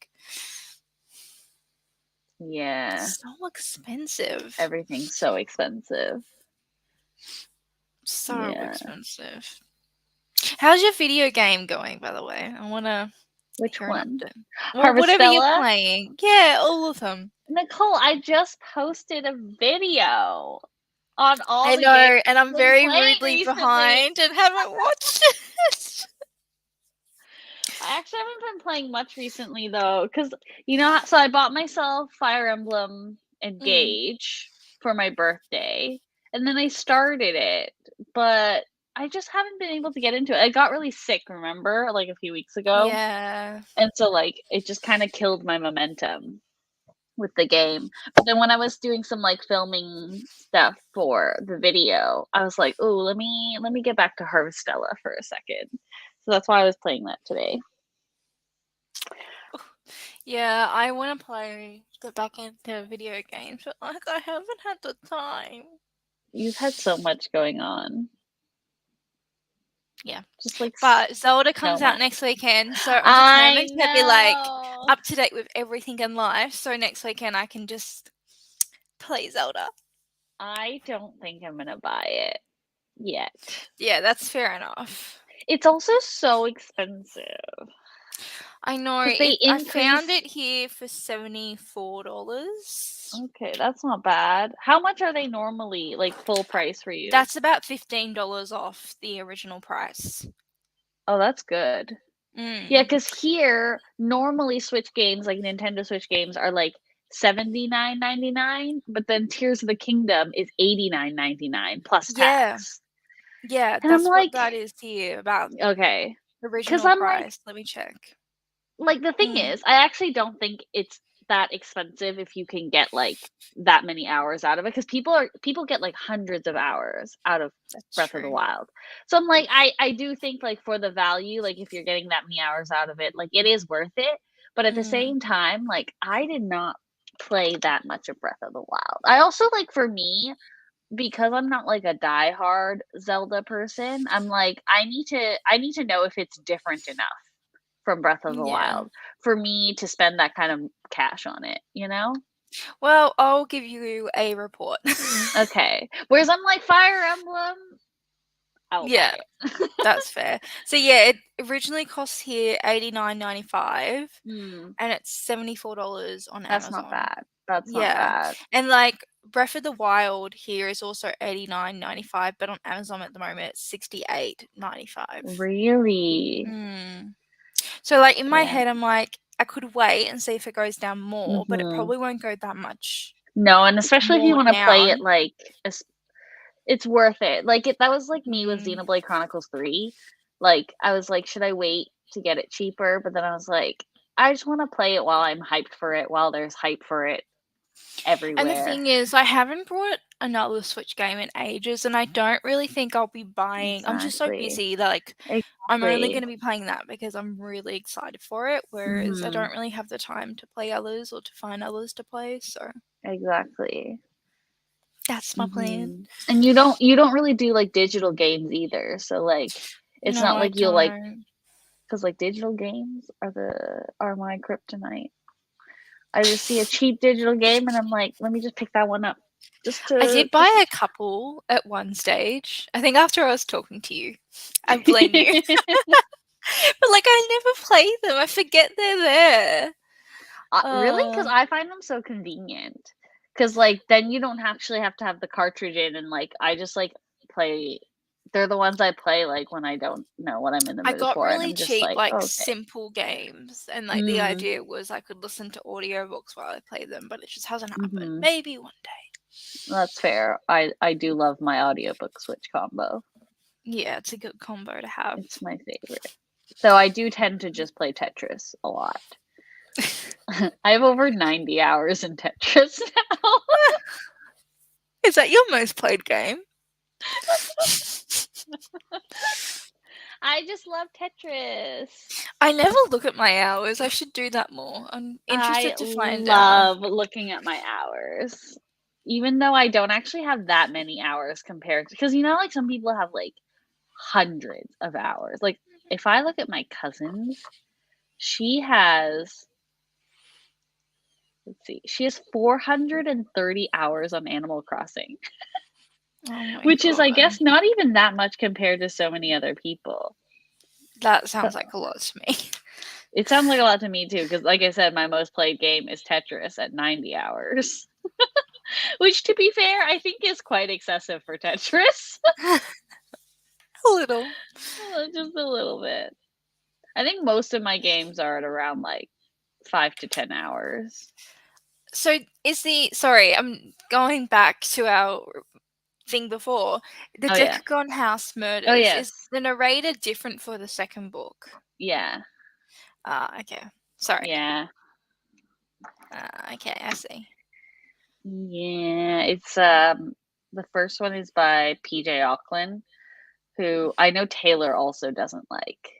Speaker 2: Yeah.
Speaker 1: It's so expensive.
Speaker 2: Everything's so expensive.
Speaker 1: So
Speaker 2: Yeah.
Speaker 1: expensive. How's your video game going, by the way? I want to
Speaker 2: Which
Speaker 1: hear an
Speaker 2: one?
Speaker 1: update. Well, whatever you're
Speaker 2: Harvestella?
Speaker 1: playing. Yeah, all of them.
Speaker 2: Nicole, I just posted a video on all
Speaker 1: I
Speaker 2: the games
Speaker 1: know, and I'm
Speaker 2: I've been
Speaker 1: very
Speaker 2: playing
Speaker 1: rudely
Speaker 2: recently.
Speaker 1: behind and haven't watched it.
Speaker 2: I actually haven't been playing much recently though, because you know, so I bought myself Fire Emblem
Speaker 1: Mm,
Speaker 2: Engage for my birthday, and then I started it, but I just haven't been able to get into it. I got really sick, remember, like a few weeks ago,
Speaker 1: yeah.
Speaker 2: and so like it just kind of killed my momentum with the game. But then when I was doing some like filming stuff for the video, I was like, "Oh, let me get back to Harvestella for a second." So that's why I was playing that today.
Speaker 1: Yeah, I want to get back into video games, but like I haven't had the time.
Speaker 2: You've had so much going on.
Speaker 1: Yeah.
Speaker 2: Just like
Speaker 1: But Zelda
Speaker 2: so
Speaker 1: comes out
Speaker 2: much.
Speaker 1: next weekend, so I'm
Speaker 2: I
Speaker 1: determined to be like
Speaker 2: know.
Speaker 1: up to date with everything in life. So next weekend I can just play Zelda.
Speaker 2: I don't think I'm gonna buy it yet.
Speaker 1: Yeah, that's fair enough.
Speaker 2: It's also so expensive
Speaker 1: I know
Speaker 2: because they
Speaker 1: it. I found
Speaker 2: increase.
Speaker 1: it here for $74.
Speaker 2: Okay, that's not bad. How much are they normally, like full price for you?
Speaker 1: That's about $15 off the original price.
Speaker 2: Oh, that's good. Yeah,
Speaker 1: Mm.
Speaker 2: because here normally Switch games, like Nintendo Switch games, are like 79.99, but then Tears of the Kingdom is 89.99 plus
Speaker 1: Yeah,
Speaker 2: tax.
Speaker 1: yeah,
Speaker 2: And I'm
Speaker 1: that's what
Speaker 2: like,
Speaker 1: that is here about
Speaker 2: okay,
Speaker 1: the
Speaker 2: because
Speaker 1: original
Speaker 2: I'm like,
Speaker 1: price. Let me check.
Speaker 2: the thing
Speaker 1: Mm.
Speaker 2: is, I actually don't think it's that expensive if you can get like that many hours out of it because people get like hundreds of hours out of
Speaker 1: That's
Speaker 2: Breath of the
Speaker 1: true.
Speaker 2: Wild. So I'm like I do think like for the value, like if you're getting that many hours out of it, like it is worth it. But at the
Speaker 1: Mm.
Speaker 2: same time, like I did not play that much of Breath of the Wild. I also like for me, because I'm not like a diehard Zelda person, I'm like I need to know if it's different enough from Breath of the
Speaker 1: Yeah.
Speaker 2: Wild for me to spend that kind of cash on it, you know?
Speaker 1: Well, I'll give you a report.
Speaker 2: Okay. Whereas I'm like Fire Emblem, I will
Speaker 1: Yeah,
Speaker 2: buy it.
Speaker 1: that's fair. So yeah, it originally costs here $89.95
Speaker 2: Hmm,
Speaker 1: and it's $74 on
Speaker 2: that's not
Speaker 1: Amazon.
Speaker 2: bad. That's not
Speaker 1: Yeah.
Speaker 2: bad.
Speaker 1: And like Breath of the Wild here is also $89.95, but on Amazon at the moment it's $68.95.
Speaker 2: Really?
Speaker 1: Mm. So like in my
Speaker 2: Yeah.
Speaker 1: head I'm like I could wait and see if it goes down more, but it
Speaker 2: Mhm.
Speaker 1: probably won't go that much
Speaker 2: No, and especially if you
Speaker 1: more
Speaker 2: wanna play it,
Speaker 1: down.
Speaker 2: like, it's worth it. Like, that was, like, me with
Speaker 1: Mm.
Speaker 2: Xenoblade Chronicles 3. Like, I was like, "Should I wait to get it cheaper?" But then I was like, "I just wanna play it while I'm hyped for it, while there's hype for it
Speaker 1: And the
Speaker 2: everywhere."
Speaker 1: thing is, I haven't bought another Switch game in ages, and I don't really think I'll be buying. I'm just so
Speaker 2: Exactly.
Speaker 1: busy that, like, I'm only
Speaker 2: Exactly.
Speaker 1: gonna be playing that because I'm really excited for it, whereas I
Speaker 2: Mhm.
Speaker 1: don't really have the time to play others or to find others to play, so
Speaker 2: Exactly.
Speaker 1: that's my plan.
Speaker 2: Mhm. And you don't really do, like, digital games either, so, like, it's
Speaker 1: No,
Speaker 2: not
Speaker 1: I
Speaker 2: like you'll, like,
Speaker 1: don't.
Speaker 2: because like, digital games are my kryptonite. I just see a cheap digital game, and I'm like, "Let me just pick that one up." Just
Speaker 1: I
Speaker 2: to
Speaker 1: did buy a couple at one stage. I think after I was talking to you. I blame you. But, like, I never play them, I forget they're there.
Speaker 2: Really? Because
Speaker 1: Uh,
Speaker 2: I find them so convenient. Because like, then you don't actually have to have the cartridge in, and, like, I just, like, play they're the ones I play, like, when I don't know what I'm in the
Speaker 1: I
Speaker 2: mood
Speaker 1: got
Speaker 2: for, and
Speaker 1: really
Speaker 2: I'm just
Speaker 1: cheap,
Speaker 2: like,
Speaker 1: like,
Speaker 2: "Okay."
Speaker 1: simple games, and, like, the
Speaker 2: Mm,
Speaker 1: idea was I could listen to audiobooks while I play them, but it just hasn't happened.
Speaker 2: mhm.
Speaker 1: Maybe one day.
Speaker 2: That's fair. I do love my audiobook Switch combo.
Speaker 1: Yeah, it's a good combo to have.
Speaker 2: It's my favorite. Though I do tend to just play Tetris a lot. I have over 90 hours in Tetris now.
Speaker 1: Is that your most played game?
Speaker 2: I just love Tetris.
Speaker 1: I never look at my hours, I should do that more. I'm
Speaker 2: I
Speaker 1: interested to find out.
Speaker 2: love looking at my hours. Even though I don't actually have that many hours compared to, because like some people have like hundreds of hours. Like if I look at my cousins, she has, let's see, she has 430 hours on Animal Crossing,
Speaker 1: Oh my
Speaker 2: which is, I
Speaker 1: god.
Speaker 2: guess, not even that much compared to so many other people.
Speaker 1: That
Speaker 2: So
Speaker 1: sounds like a lot to me.
Speaker 2: it sounds like a lot to me too, because like I said, my most played game is Tetris at 90 hours, which, to be fair, I think is quite excessive for Tetris.
Speaker 1: A little.
Speaker 2: Just a little bit. I think most of my games are at around like 5 to 10 hours.
Speaker 1: So is the sorry, I'm going back to our thing before. The
Speaker 2: Oh yeah.
Speaker 1: Decagon House
Speaker 2: Oh
Speaker 1: murders, is
Speaker 2: yes.
Speaker 1: the narrator different for the second book?
Speaker 2: Yeah.
Speaker 1: Ah, okay. Sorry.
Speaker 2: Yeah.
Speaker 1: Okay, I see.
Speaker 2: Yeah. It's the first one is by PJ Auckland, who I know Taylor also doesn't like.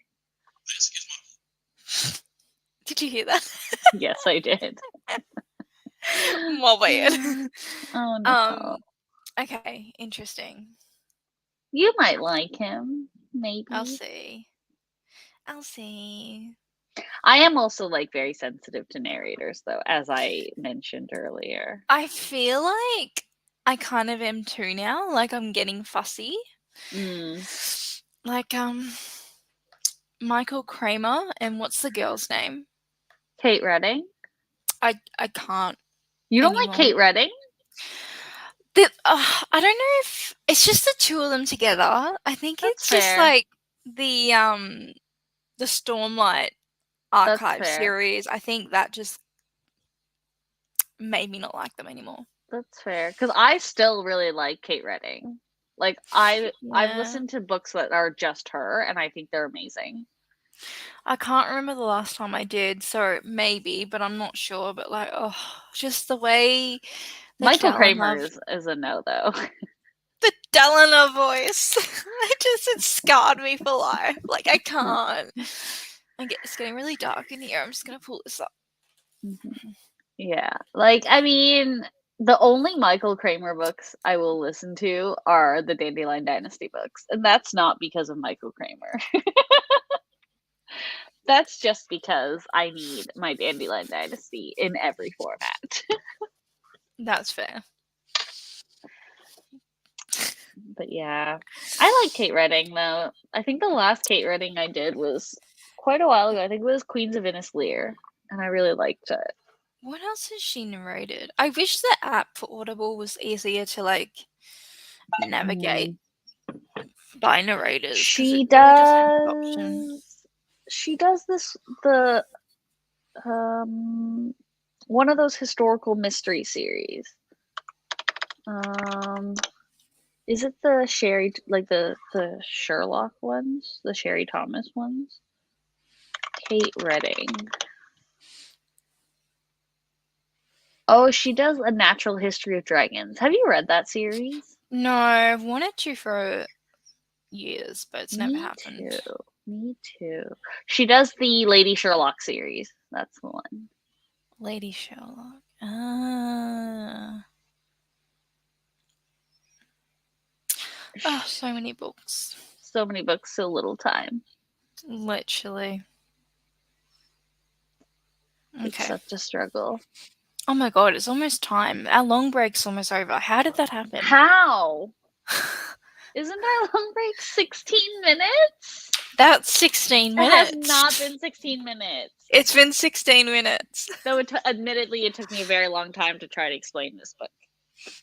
Speaker 1: Did you hear that?
Speaker 2: Yes, I did.
Speaker 1: My bad.
Speaker 2: Oh no.
Speaker 1: Um, okay, interesting.
Speaker 2: You might like him,
Speaker 1: I'll
Speaker 2: maybe.
Speaker 1: see. I'll see.
Speaker 2: I am also like very sensitive to narrators though, as I mentioned earlier.
Speaker 1: I feel like I kind of am too now, like I'm getting fussy.
Speaker 2: Mm.
Speaker 1: Like, Michael Kramer and what's the girl's name?
Speaker 2: Kate Redding?
Speaker 1: I can't
Speaker 2: You don't like
Speaker 1: anymore.
Speaker 2: Kate Redding?
Speaker 1: I don't know if it's just the two of them together. I think
Speaker 2: That's
Speaker 1: it's just
Speaker 2: fair.
Speaker 1: like the Stormlight
Speaker 2: That's
Speaker 1: archive
Speaker 2: fair.
Speaker 1: series. I think that just made me not like them anymore.
Speaker 2: That's fair. Because I still really like Kate Redding. Like I've
Speaker 1: Yeah.
Speaker 2: listened to books that are just her, and I think they're amazing.
Speaker 1: I can't remember the last time I did, so maybe, but I'm not sure. But like, oh, just the way the
Speaker 2: Michael
Speaker 1: Dallina,
Speaker 2: Kramer is a no though.
Speaker 1: the Dallina voice, it scarred me for life. Like I can't. It's getting really dark in here. I'm just gonna pull this up.
Speaker 2: Mhm. Yeah. Like, I mean, the only Michael Kramer books I will listen to are the Dandelion Dynasty books, and that's not because of Michael Kramer. That's just because I need my Dandelion Dynasty in every format.
Speaker 1: That's fair.
Speaker 2: But yeah, I like Kate Redding though. I think the last Kate Redding I did was quite a while ago. I think it was Queens of Innislear, and I really liked it.
Speaker 1: What else has she narrated? I wish the app for Audible was easier to like navigate
Speaker 2: Mm.
Speaker 1: by narrators because
Speaker 2: She
Speaker 1: it really doesn't have the option.
Speaker 2: does. She does this. The one of those historical mystery series. Is it the Sherry, like the Sherlock ones, the Sherry Thomas ones? Kate Redding. Oh, she does A Natural History of Dragons. Have you read that series?
Speaker 1: No, I've wanted to for years, but it's never happened.
Speaker 2: Me too. She does the Lady Sherlock series. That's the one.
Speaker 1: Lady Sherlock. Ah. Oh, so many books.
Speaker 2: So many books, so little time.
Speaker 1: Literally.
Speaker 2: It's
Speaker 1: Okay.
Speaker 2: such a struggle.
Speaker 1: Oh my god, it's almost time. Our long break's almost over. How did that happen?
Speaker 2: How? Isn't our long break 16 minutes?
Speaker 1: That's 16 minutes.
Speaker 2: It has not been 16 minutes.
Speaker 1: It's been 16 minutes.
Speaker 2: Though, admittedly, it took me a very long time to try to explain this book.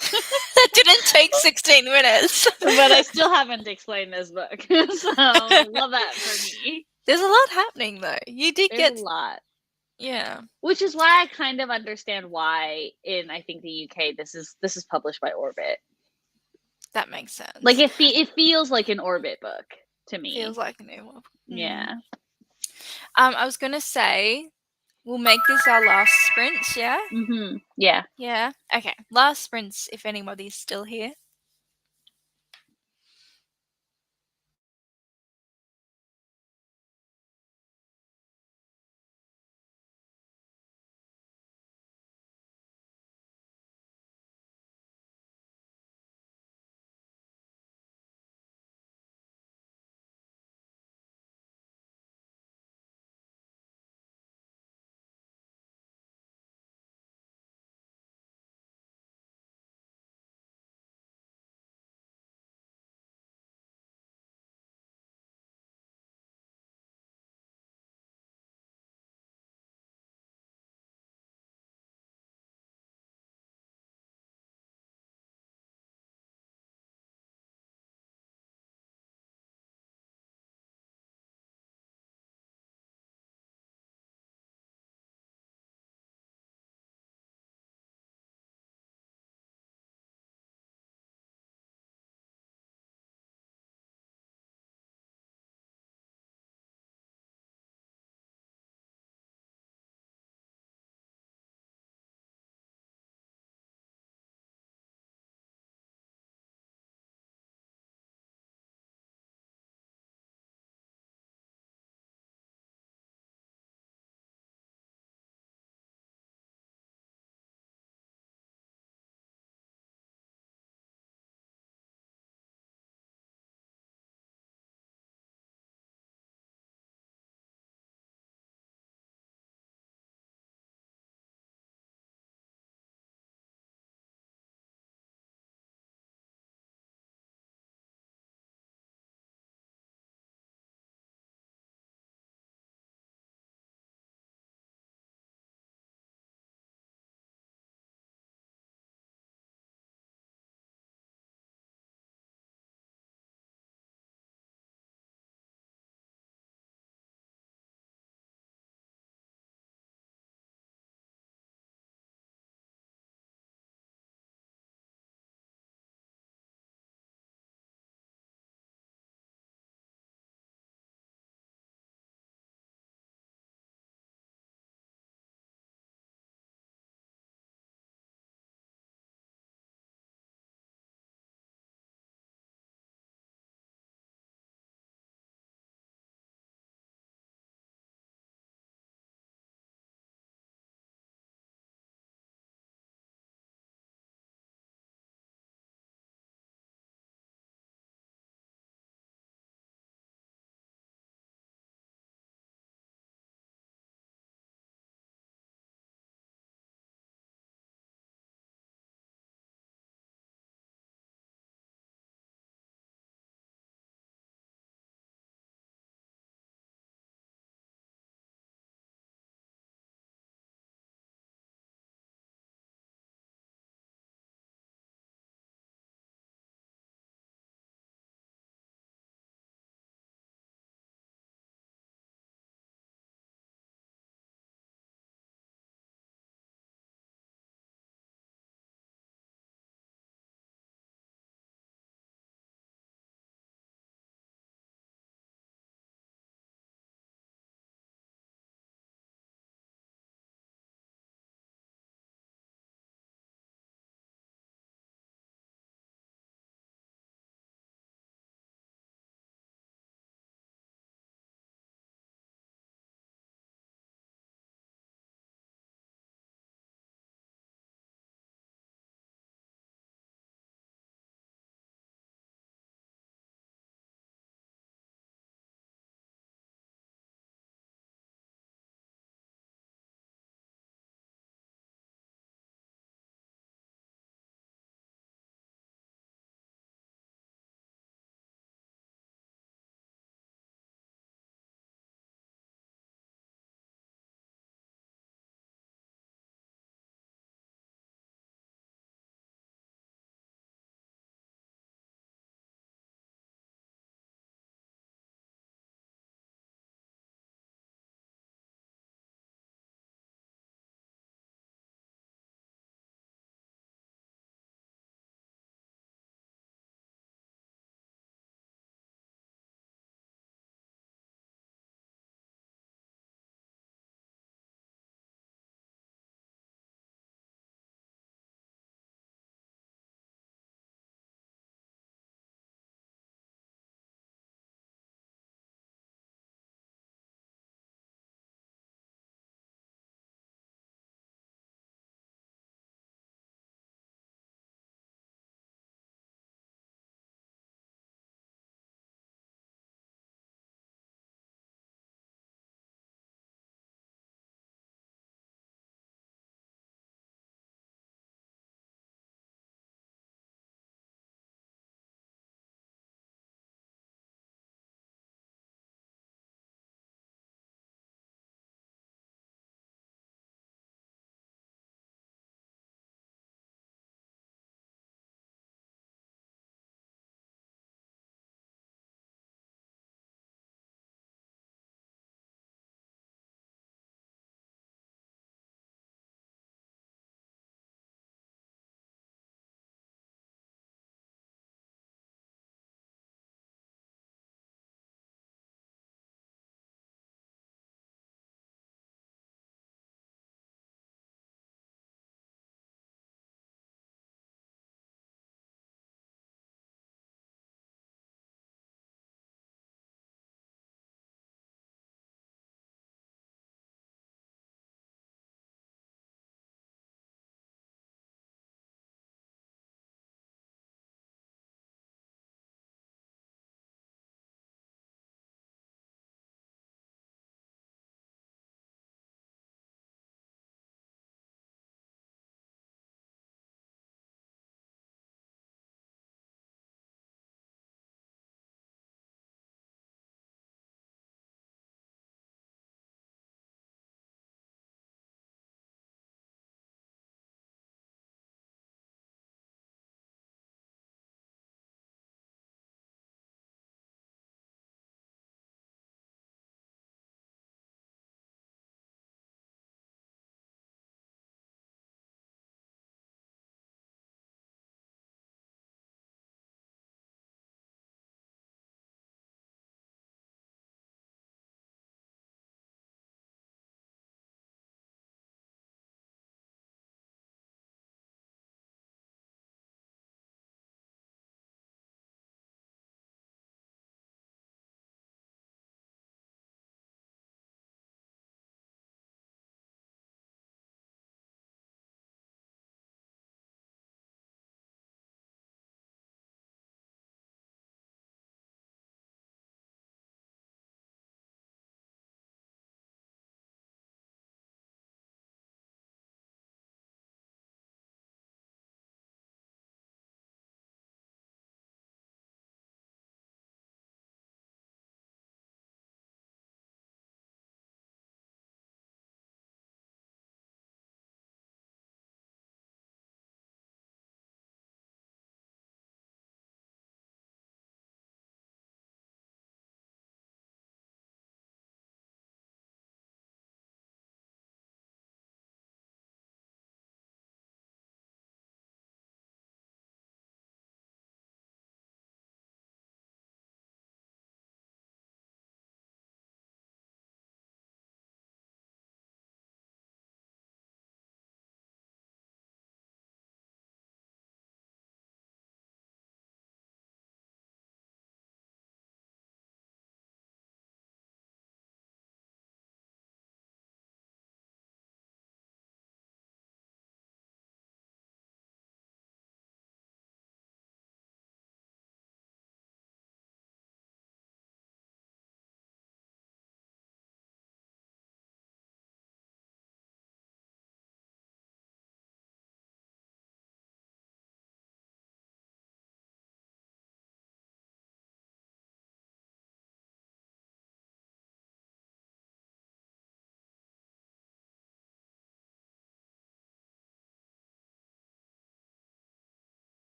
Speaker 1: That didn't take 16 minutes.
Speaker 2: But I still haven't explained this book. So, love that for me.
Speaker 1: There's a lot happening, though. You did
Speaker 2: There's
Speaker 1: get...
Speaker 2: a lot.
Speaker 1: Yeah.
Speaker 2: Which is why I kind of understand why in, I think, the UK, this is published by Orbit.
Speaker 1: That makes sense.
Speaker 2: Like, it feels like an Orbit book to me.
Speaker 1: Feels like a new one.
Speaker 2: Yeah.
Speaker 1: I was gonna say, we'll make this our last sprints, yeah?
Speaker 2: Mm-hmm. Yeah.
Speaker 1: Yeah. Okay. Last sprints, if anybody's still here.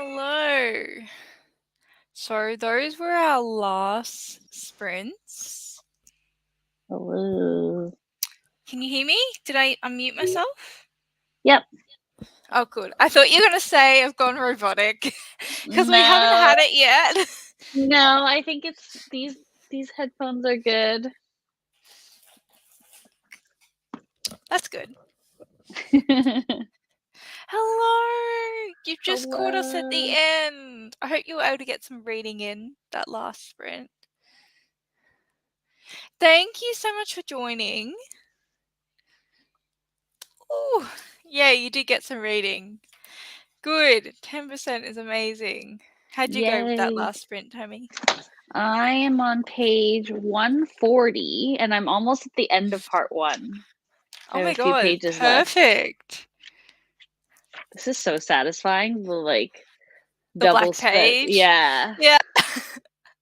Speaker 1: Hello. So those were our last sprints.
Speaker 2: Hello.
Speaker 1: Can you hear me? Did I unmute myself?
Speaker 2: Yep.
Speaker 1: Oh, good. I thought you were going to say I've gone robotic because we haven't
Speaker 2: No,
Speaker 1: had it yet.
Speaker 2: no, I think it's these headphones are good.
Speaker 1: That's good. Hello. You've just caught us at the end. I hope you were able to get some reading in that last sprint. Thank you so much for joining. Ooh, yeah, you did get some reading. Good. 10% is amazing. How'd you go with that
Speaker 2: Yay.
Speaker 1: last sprint, Tammie?
Speaker 2: I am on page 140 and I'm almost at the end of part 1. I
Speaker 1: Oh
Speaker 2: have
Speaker 1: my
Speaker 2: a few
Speaker 1: god,
Speaker 2: pages left.
Speaker 1: perfect.
Speaker 2: This is so satisfying. The
Speaker 1: The
Speaker 2: double
Speaker 1: black
Speaker 2: spread.
Speaker 1: page.
Speaker 2: Yeah.
Speaker 1: Yeah.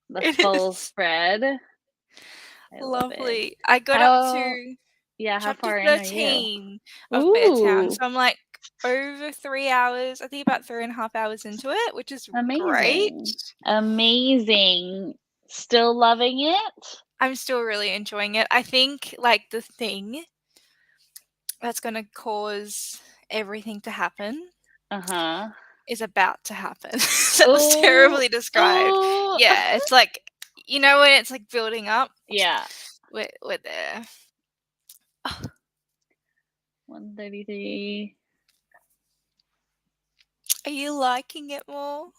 Speaker 2: The
Speaker 1: It
Speaker 2: full
Speaker 1: is.
Speaker 2: spread. I love it.
Speaker 1: Lovely. I got up to
Speaker 2: How
Speaker 1: chapter
Speaker 2: far in are you?
Speaker 1: 13 of Bear Town.
Speaker 2: Ooh,
Speaker 1: So I'm like over 3 hours, I think about 3.5 hours into it, which is great.
Speaker 2: amazing. Still loving it?
Speaker 1: I'm still really enjoying it. I think like the thing that's going to cause everything to happen
Speaker 2: Uh-huh.
Speaker 1: is about to happen. That was terribly described.
Speaker 2: Oh.
Speaker 1: Yeah, it's like, you know, when it's like building up.
Speaker 2: Yeah.
Speaker 1: We're there.
Speaker 2: 133.
Speaker 1: Are you liking it more?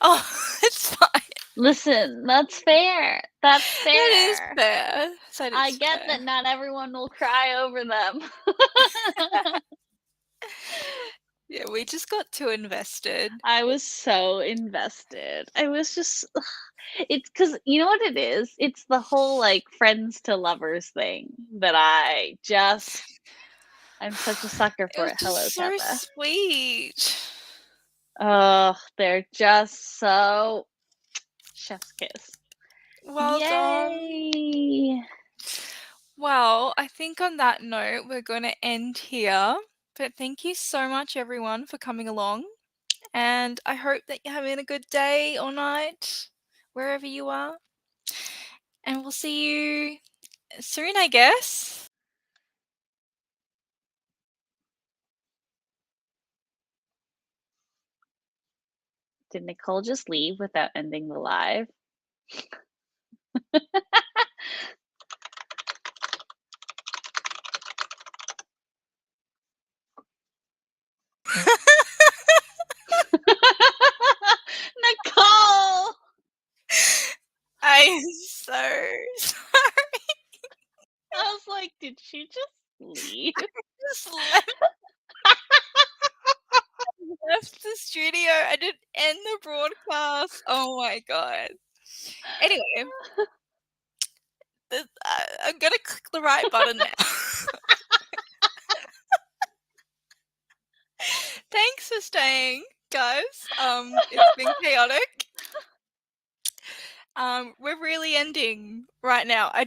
Speaker 1: Oh, it's fine.
Speaker 2: Listen, that's fair. That's fair.
Speaker 1: That is fair. That
Speaker 2: I
Speaker 1: is
Speaker 2: get
Speaker 1: fair.
Speaker 2: that not everyone will cry over them.
Speaker 1: Yeah, we just got too invested.
Speaker 2: I was so invested. I was just it's because you know what it is? It's the whole like friends to lovers thing that I'm such a sucker
Speaker 1: It
Speaker 2: for
Speaker 1: was
Speaker 2: it. Hello,
Speaker 1: just so
Speaker 2: Kappa.
Speaker 1: sweet.
Speaker 2: Oh, they're just so chef's kiss.
Speaker 1: Well done.
Speaker 2: Yay!
Speaker 1: Well, I think on that note, we're going to end here. But thank you so much, everyone, for coming along. And I hope that you're having a good day or night, wherever you are. And we'll see you soon, I guess.
Speaker 2: Did Nicole just leave without ending the live? Nicole!
Speaker 1: I'm so sorry.
Speaker 2: I was like, did she just leave?
Speaker 1: Just left the studio. I didn't end the broadcast. Oh my god. Anyway, I'm gonna click the right button now. Thanks for staying, guys. It's been chaotic. We're really ending right now. I